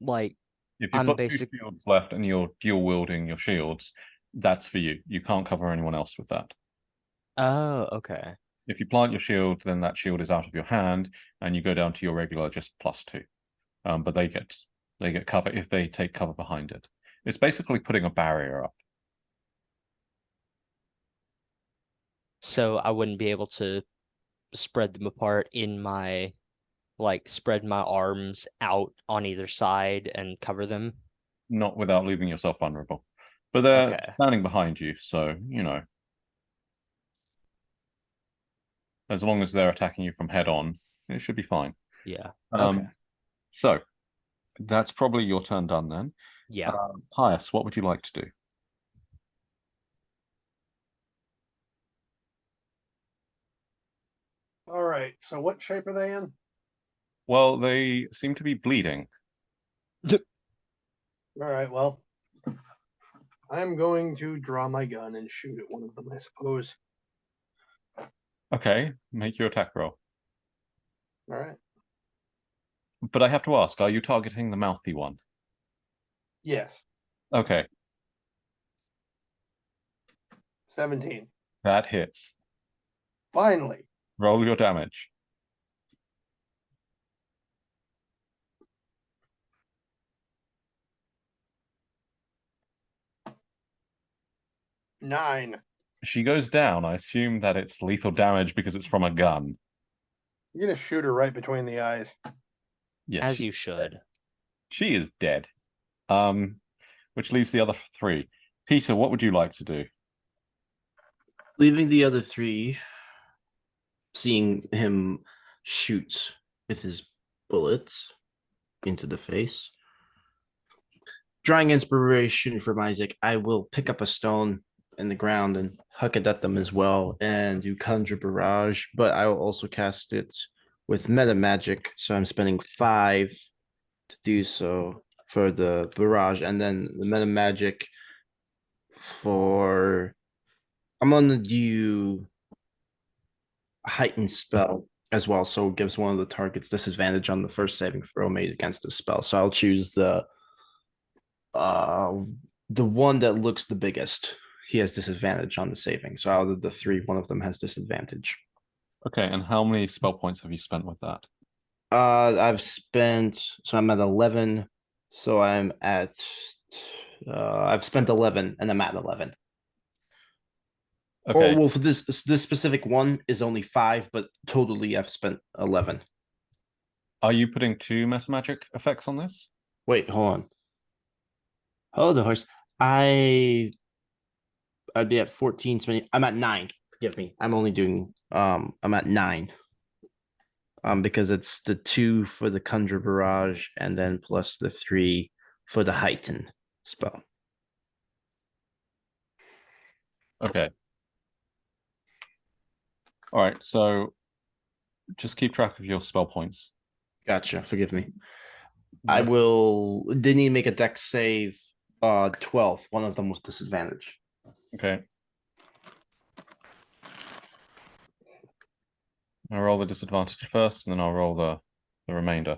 like If you've I'm got 2 basic shields left and you're dual wielding your shields, that's for you. You can't cover anyone else with that. Oh, okay. If you plant your shield, then that shield is out of your hand, and you go down to your regular just +2. But they get cover if they take cover behind it. It's basically putting a barrier up. So I wouldn't be able to spread them apart in my, like, spread my arms out on either side and cover them. Not without leaving yourself vulnerable. But they're Okay. standing behind you, so, you know. As long as they're attacking you from head on, it should be fine. Yeah. Okay. So, that's probably your turn done then. Yeah. Pius, what would you like to do? All right. So what shape are they in? Well, they seem to be bleeding. All right. Well, I'm going to draw my gun and shoot at one of them, I suppose. Okay, make your attack roll. All right. But I have to ask, are you targeting the mouthy one? Yes. Okay, 17. that hits. Finally. Roll your damage. Nine. She goes down. I assume that it's lethal damage because it's from a gun. You're gonna shoot her right between the eyes. Yes, As you should. she is dead. Which leaves the other three. Peter, what would you like to do? Leaving the other three, seeing him shoot with his bullets into the face. Drawing inspiration from Isaac, I will pick up a stone in the ground and huck it at them as well and do Conjure Barrage, but I will also cast it with Meta Magic, so I'm spending 5 to do so for the Barrage, and then the Meta Magic for... I'm going to do a Heightened Spell as well, so it gives one of the targets disadvantage on the first saving throw made against the spell. So I'll choose the one that looks the biggest. He has disadvantage on the saving. So out of the 3, one of them has disadvantage. Okay, and how many spell points have you spent with that? I've spent, so I'm at 11. So I'm at I've spent 11 and I'm at 11. Okay. Or well, for this specific one is only 5, but totally I've spent 11. Are you putting 2 meta magic effects on this? Wait, hold on. Hold on, horse. I'd be at 14, 20. I'm at 9. Forgive me. I'm only doing I'm at 9. Because it's the 2 for the Conjure Barrage and then plus the 3 for the Heighten spell. Okay. All right, so just keep track of your spell points. Gotcha. Forgive me. I will. They need to make a dex save. 12. One of them with disadvantage. Okay. I'll roll the disadvantage first, and then I'll roll the remainder.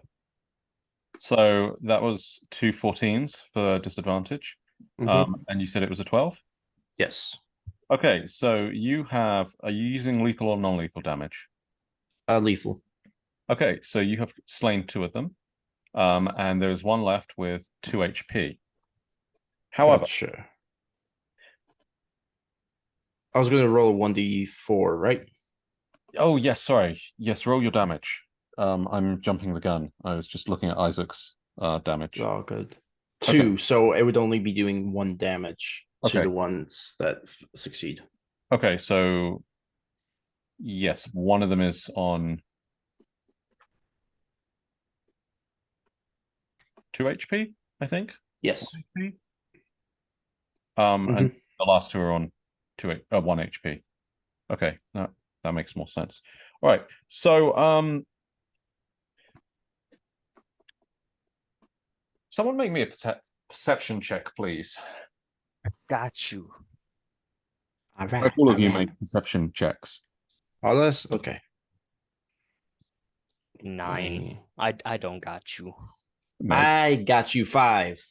So that was 2 14s for disadvantage. And you said it was a 12? Yes. Okay, so are you using lethal or non-lethal damage? Lethal. Okay, so you have slain 2 of them. And there's one left with 2 HP. However, Gotcha. I was going to roll a 1d4, right? oh yes, sorry. Yes, roll your damage. I'm jumping the gun. I was just looking at Isaac's damage. Oh, good. 2, so it would only be doing 1 damage to Okay. the ones that succeed. Okay, so yes, one of them is on 2 HP, I think. Yes. 1 HP. And the last 2 are on 1 HP. Okay, that makes more sense. All right, so someone make me a perception check, please. Got you. All right. All of you make perception checks. All this? Okay. 9. I don't got you. No. I got you 5.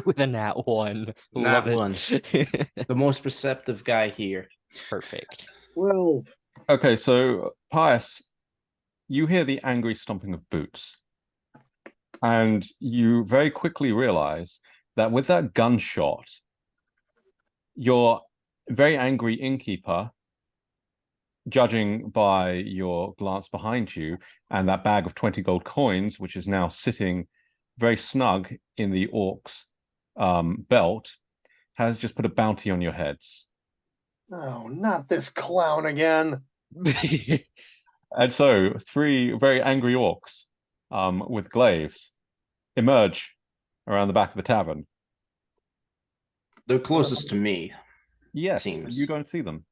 With a nat 1. Nat Love it. 1. The most perceptive guy here. Perfect. Well, Okay, so Pius, you hear the angry stomping of boots. And you very quickly realize that with that gunshot, your very angry innkeeper judging by your glance behind you and that bag of 20 gold coins, which is now sitting very snug in the orc's belt, has just put a bounty on your heads. Oh, not this clown again. And so 3 very angry orcs with glaives emerge around the back of the tavern. They're closest to me. Yes, Seems. you don't see them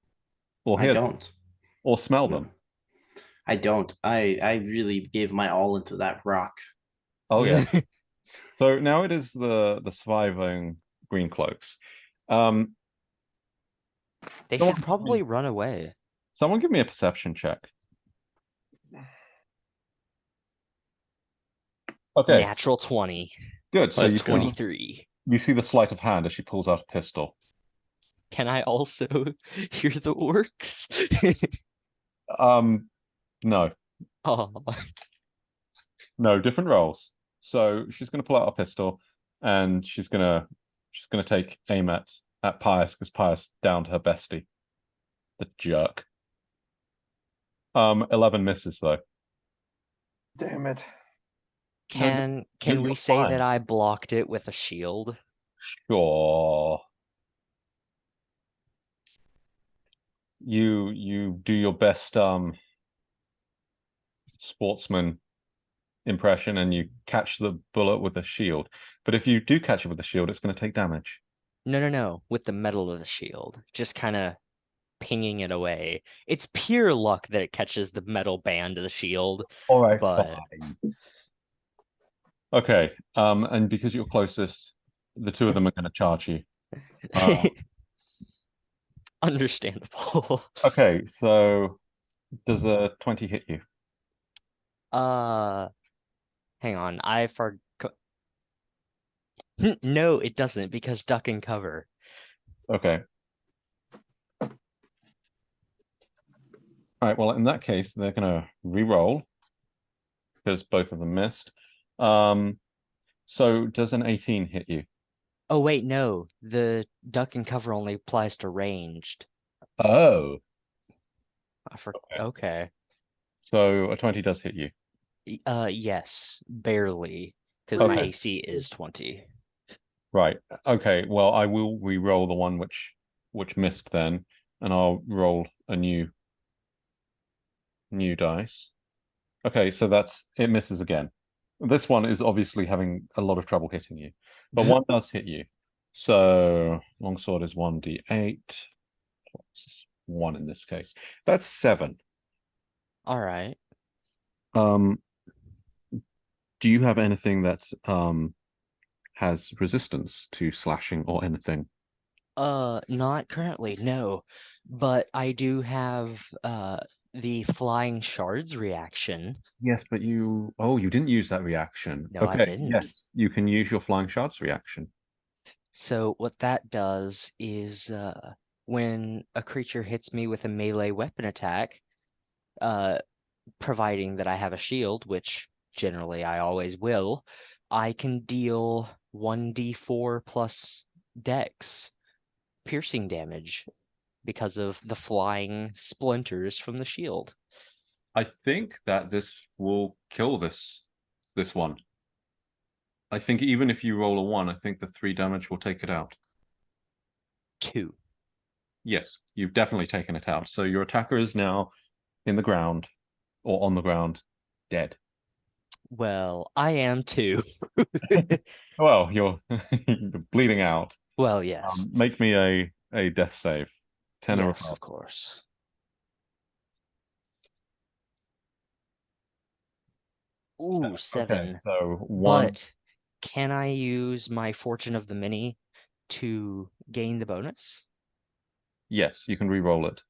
or I hear them don't. or smell No. them. I don't. I really gave my all into that rock. Oh yeah. So now it is the surviving green cloaks. They Someone should probably run away. Someone give me a perception check. Okay, Natural 20. good. So Let's you go. 23. you see the sleight of hand as she pulls out a pistol. Can I also hear the orcs? No, Oh, no, different roles. So she's gonna pull out a pistol and she's gonna take aim at Pius because Pius downed her bestie. The jerk. 11 misses though. Damn it. can you're we say fine. that I blocked it with a shield? Sure. You do your best sportsman impression and you catch the bullet with a shield. But if you do catch it with a shield, it's going to take damage. No, with the metal of the shield. Just kind of pinging it away. It's pure luck that it catches the metal band of the shield, All right, but fine. Okay, and because you're closest, the 2 of them are going to charge you. understandable. Okay, so does a 20 hit you? Hang on. I forgot. No, it doesn't because duck and cover. Okay. All right, well, in that case, they're going to re-roll because both of them missed. So does an 18 hit you? Oh wait, no. The duck and cover only applies to ranged. Oh, Okay. so a 20 does hit you. Yes, barely, because my Okay. AC is 20. Right. Okay. Well, I will re-roll the one which missed then, and I'll roll a new dice. Okay, so it misses again. This one is obviously having a lot of trouble hitting you, but one does hit you. So longsword is 1d8 plus 1 in this case. That's 7. All right. Do you have anything that has resistance to slashing or anything? Not currently, no. But I do have the flying shards reaction. Yes, but you didn't use that reaction. No, I Okay, didn't. yes, you can use your flying shards reaction. So what that does is when a creature hits me with a melee weapon attack, providing that I have a shield, which generally I always will, I can deal 1d4 plus dex piercing damage because of the flying splinters from the shield. I think that this will kill this one. I think even if you roll a 1, I think the 3 damage will take it out. 2. Yes, you've definitely taken it out. So your attacker is now in the ground or on the ground, dead. Well, I am too. Well, you're bleeding out. Well, yes. Make me a death save. 10 or Yes, above. of course. Ooh, 7. Okay, so 1. But can I use my Fortune of the Many to gain the bonus? Yes, you can re-roll it.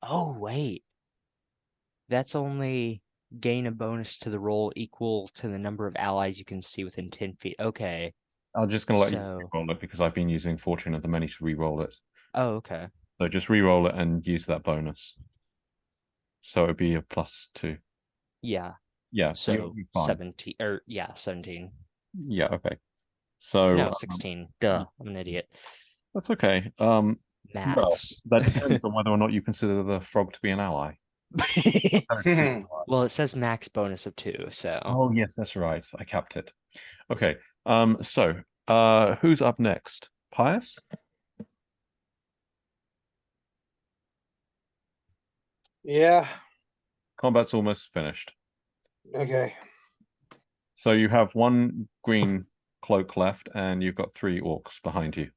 Oh, wait. That's only gain a bonus to the roll equal to the number of allies you can see within 10 feet. Okay. I'm just going to let you So, re-roll it because I've been using Fortune of the Many to re-roll it. oh, okay. So just re-roll it and use that bonus. So it'd be a +2. Yeah. Yeah, So you'll be fine. 17 or yeah, 17. Yeah, okay. So No, 16. Duh, I'm an idiot. that's okay. Well, max. that depends on whether or not you consider the frog to be an ally. Well, it says max bonus of 2, so Oh, yes, that's right. I capped it. Okay. So, who's up next? Pius? Yeah. Combat's almost finished. Okay. So you have one green cloak left, and you've got 3 orcs behind you.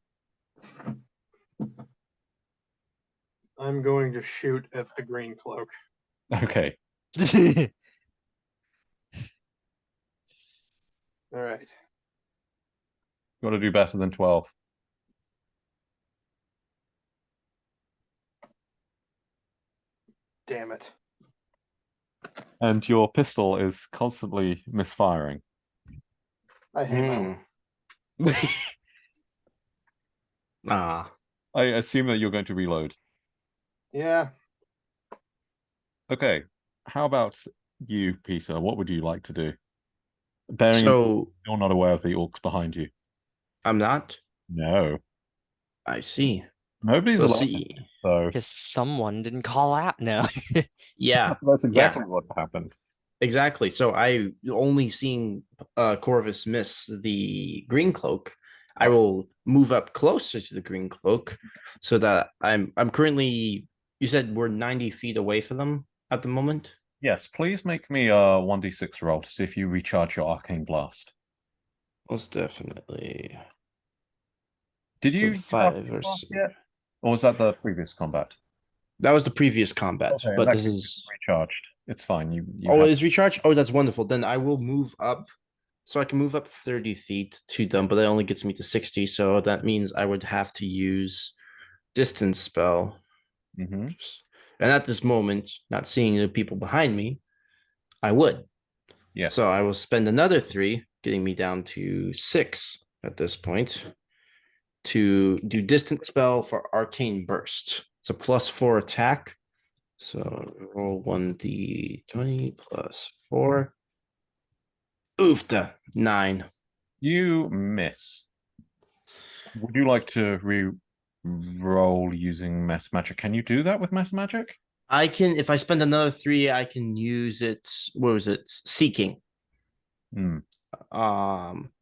I'm going to shoot at the green cloak. Okay. All right. Got to do better than 12. Damn it. And your pistol is constantly misfiring. I hate my Ah, I assume that you're going to reload. Yeah. Okay. How about you, Peter? What would you like to do? Bearing in mind so you're not aware of the orcs behind you. I'm not. No. I see. Nobody's So allowed. see, So because someone didn't call out. No. yeah, that's exactly what happened. exactly. So I only seeing Corvus miss the green cloak. I will move up closer to the green cloak so that I'm currently, you said we're 90 feet away from them at the moment. Yes, please make me a 1d6 roll to see if you recharge your arcane blast. Most definitely. Did So you use 5 Arcane or Blast 6. yet? Or was that the previous combat? That was the previous combat, Okay, in but that this case, is it's recharged. It's fine. You oh, have... it's recharged. Oh, that's wonderful. Then I will move up, so I can move up 30 feet to them, but that only gets me to 60. So that means I would have to use distance spell. Mm-hmm. And at this moment, not seeing the people behind me, I would. Yes. So I will spend another 3, getting me down to 6 at this point, to do distance spell for arcane burst. It's a +4 attack. So roll 1d20 plus 4. Oofta, 9. You miss. Would you like to re-roll using Meta Magic? Can you do that with Meta Magic? I can, if I spend another 3, I can use it. What was it? Seeking. Hmm.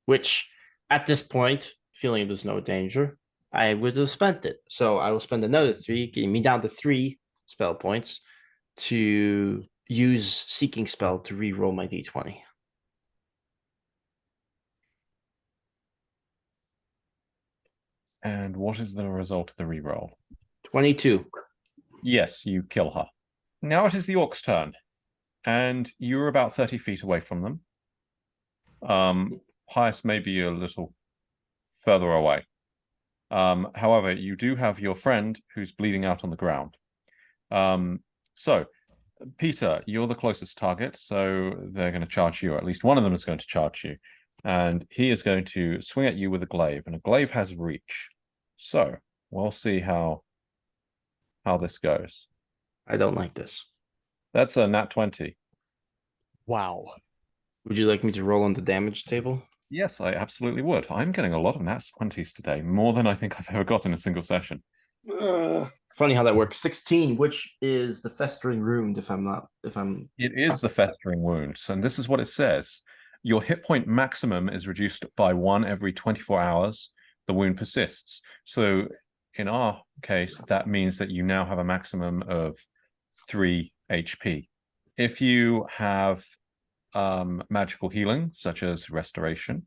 Which at this point, feeling there's no danger, I would have spent it. So I will spend another 3, getting me down to 3 spell points to use Seeking spell to re-roll my d20. And what is the result of the reroll? 22. Yes, you kill her. Now it is the orc's turn, and you're about 30 feet away from them. Pius may be a little further away. However, you do have your friend who's bleeding out on the ground. So, Peter, you're the closest target, so they're going to charge you, or at least one of them is going to charge you. And he is going to swing at you with a glaive, and a glaive has reach. So, we'll see how this goes. I don't like this. That's a nat 20. Wow. Would you like me to roll on the damage table? Yes, I absolutely would. I'm getting a lot of nat 20s today, more than I think I've ever got in a single session. Funny how that works. 16, which is the festering wound, It is the festering wound, and this is what it says. Your hit point maximum is reduced by 1 every 24 hours. The wound persists. So in our case, that means that you now have a maximum of 3 HP. If you have magical healing, such as restoration,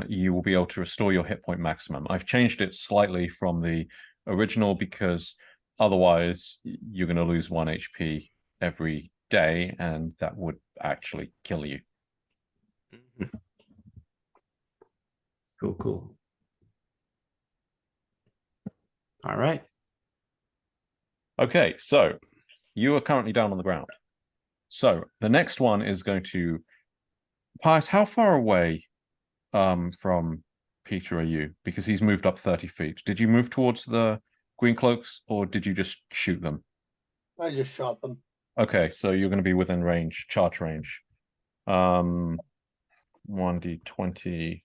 you will be able to restore your hit point maximum. I've changed it slightly from the original because otherwise you're going to lose 1 HP every day, and that would actually kill you. Cool. All right. Okay, so you are currently down on the ground. So the next one is going to... Pius, how far away from Peter are you? Because he's moved up 30 feet. Did you move towards the green cloaks, or did you just shoot them? I just shot them. Okay, so you're going to be within range, charge range. 1d20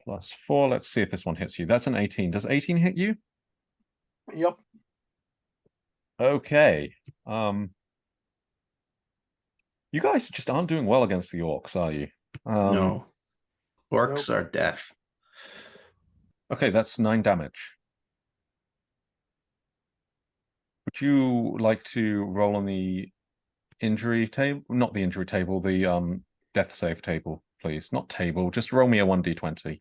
plus 4. Let's see if this one hits you. That's an 18. Does 18 hit you? Yep. Okay. You guys just aren't doing well against the orcs, are you? No. Orcs Nope. are death. Okay, that's 9 damage. Would you like to roll on the injury table? Not the injury table, the death save table, please. Not table, just roll me a 1d20.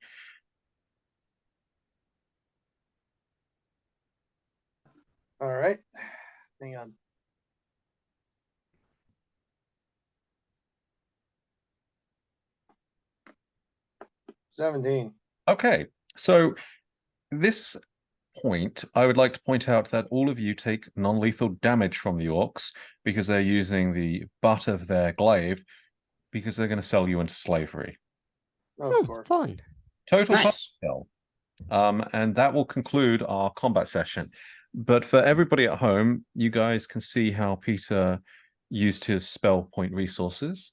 All right. Hang on. $17. Okay, so this point, I would like to point out that all of you take non-lethal damage from the orcs because they're using the butt of their glaive because they're going to sell you into slavery. Of course. Fun. Total Nice. kill. And that will conclude our combat session. But for everybody at home, you guys can see how Peter used his spell point resources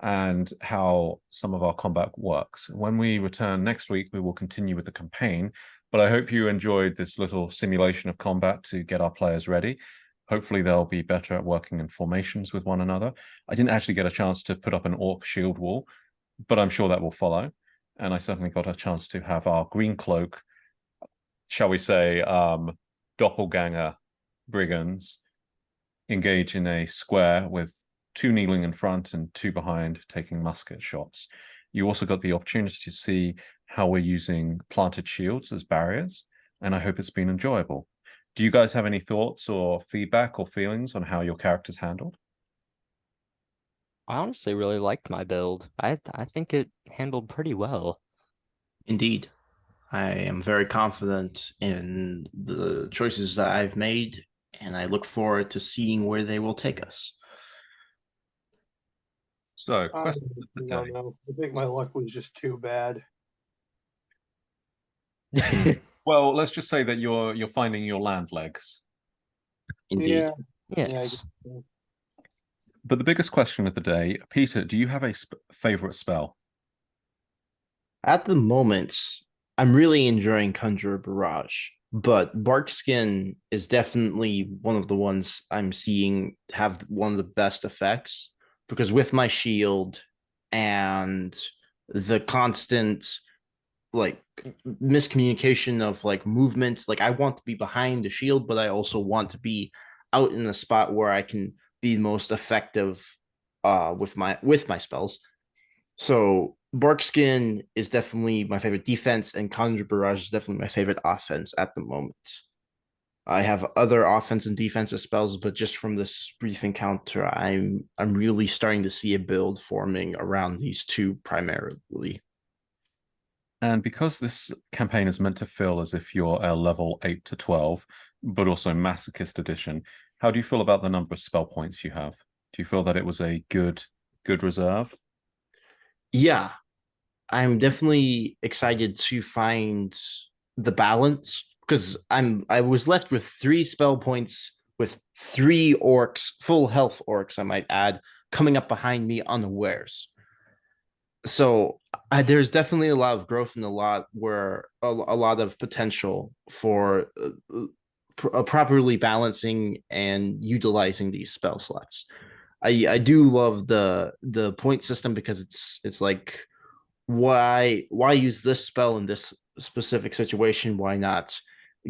and how some of our combat works. When we return next week, we will continue with the campaign. But I hope you enjoyed this little simulation of combat to get our players ready. Hopefully, they'll be better at working in formations with one another. I didn't actually get a chance to put up an orc shield wall, but I'm sure that will follow. And I certainly got a chance to have our green cloak, shall we say, doppelganger brigands engage in a square with 2 kneeling in front and 2 behind taking musket shots. You also got the opportunity to see how we're using planted shields as barriers, and I hope it's been enjoyable. Do you guys have any thoughts or feedback or feelings on how your character's handled? I honestly really liked my build. I think it handled pretty well. Indeed. I am very confident in the choices that I've made, and I look forward to seeing where they will take us. So, I question of the don't day. know. I think my luck was just too bad. Well, let's just say that you're finding your land legs. Indeed. Yeah. Yeah. I Yes. guess. But the biggest question of the day, Peter, do you have a favorite spell? At the moment, I'm really enjoying Conjure Barrage, but Barkskin is definitely one of the ones I'm seeing have one of the best effects because with my shield and the constant like miscommunication of like movement, like I want to be behind the shield, but I also want to be out in a spot where I can be most effective with my spells. So Barkskin is definitely my favorite defense, and Conjure Barrage is definitely my favorite offense at the moment. I have other offense and defensive spells, but just from this brief encounter, I'm really starting to see a build forming around these two primarily. And because this campaign is meant to feel as if you're a level 8 to 12, but also Masochist edition, how do you feel about the number of spell points you have? Do you feel that it was a good reserve? Yeah, I'm definitely excited to find the balance because I was left with 3 spell points with 3 orcs, full health orcs, I might add, coming up behind me unawares. So there's definitely a lot of growth and a lot of potential for properly balancing and utilizing these spell slots. I do love the point system because it's like why use this spell in this specific situation? Why not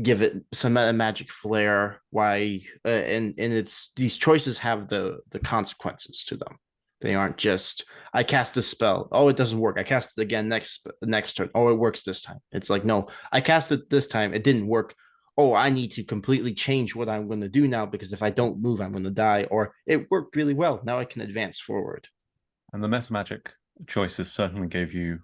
give it some magic flair? Why and it's these choices have the consequences to them. They aren't just I cast this spell. Oh, it doesn't work. I cast it again next turn. Oh, it works this time. It's like no, I cast it this time. It didn't work. Oh, I need to completely change what I'm going to do now because if I don't move, I'm going to die. Or it worked really well. Now I can advance forward. And the meta magic choices certainly gave you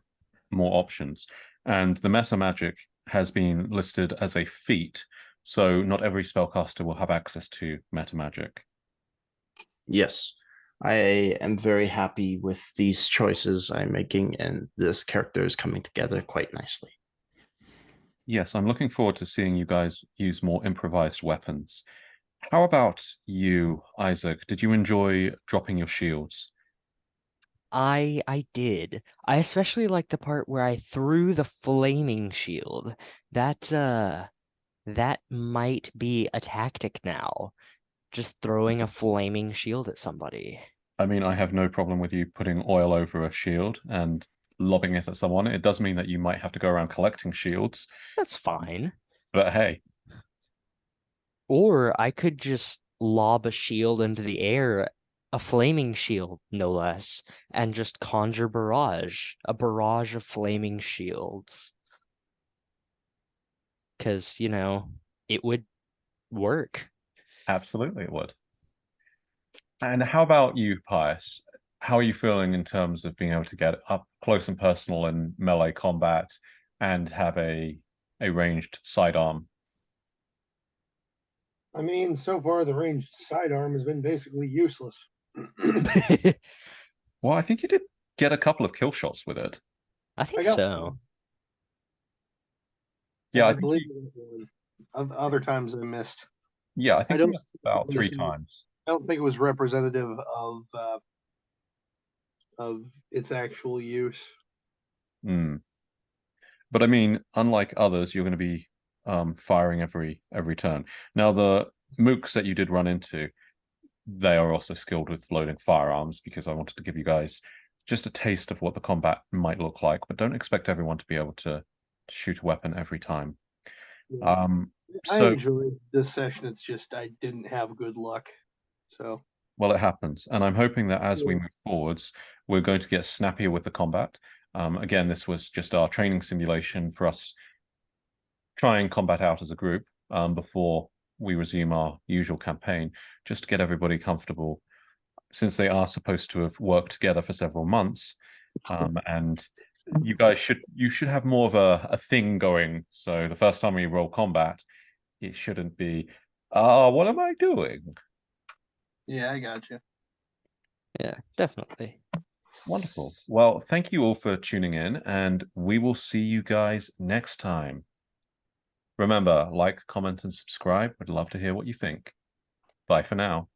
more options. And the meta magic has been listed as a feat, so not every spellcaster will have access to meta magic. Yes, I am very happy with these choices I'm making, and this character is coming together quite nicely. Yes, I'm looking forward to seeing you guys use more improvised weapons. How about you, Isaac? Did you enjoy dropping your shields? I did. I especially like the part where I threw the flaming shield. That that might be a tactic now. Just throwing a flaming shield at somebody. I mean, I have no problem with you putting oil over a shield and lobbing it at someone. It does mean that you might have to go around collecting shields, That's fine. but hey, Or I could just lob a shield into the air, a flaming shield, no less, and just conjure a barrage of flaming shields. Because, it would work. absolutely it would. And how about you, Pius? How are you feeling in terms of being able to get up close and personal in melee combat and have a ranged sidearm? I mean, so far the ranged sidearm has been basically useless. Well, I think you did get a couple of kill shots with it. I think got so. Yeah, I I think believe you, other times I missed. yeah, I think I you don't missed about think it 3 was- times. I don't think it was representative of its actual use. Hmm. But I mean, unlike others, you're going to be firing every turn. Now, the mooks that you did run into, they are also skilled with loading firearms because I wanted to give you guys just a taste of what the combat might look like, but don't expect everyone to be able to shoot a weapon every time. Yeah. I So, enjoyed this session. It's just I didn't have good luck. So well, it happens. And I'm hoping that as we Yeah. move forwards, we're going to get snappier with the combat. Again, this was just our training simulation for us trying combat out as a group before we resume our usual campaign, just to get everybody comfortable, since they are supposed to have worked together for several months. And you guys should have more of a thing going. So the first time we roll combat, it shouldn't be, what am I doing? yeah, I got you. Yeah, definitely. Wonderful. Well, thank you all for tuning in, and we will see you guys next time. Remember, like, comment, and subscribe. We'd love to hear what you think. Bye for now.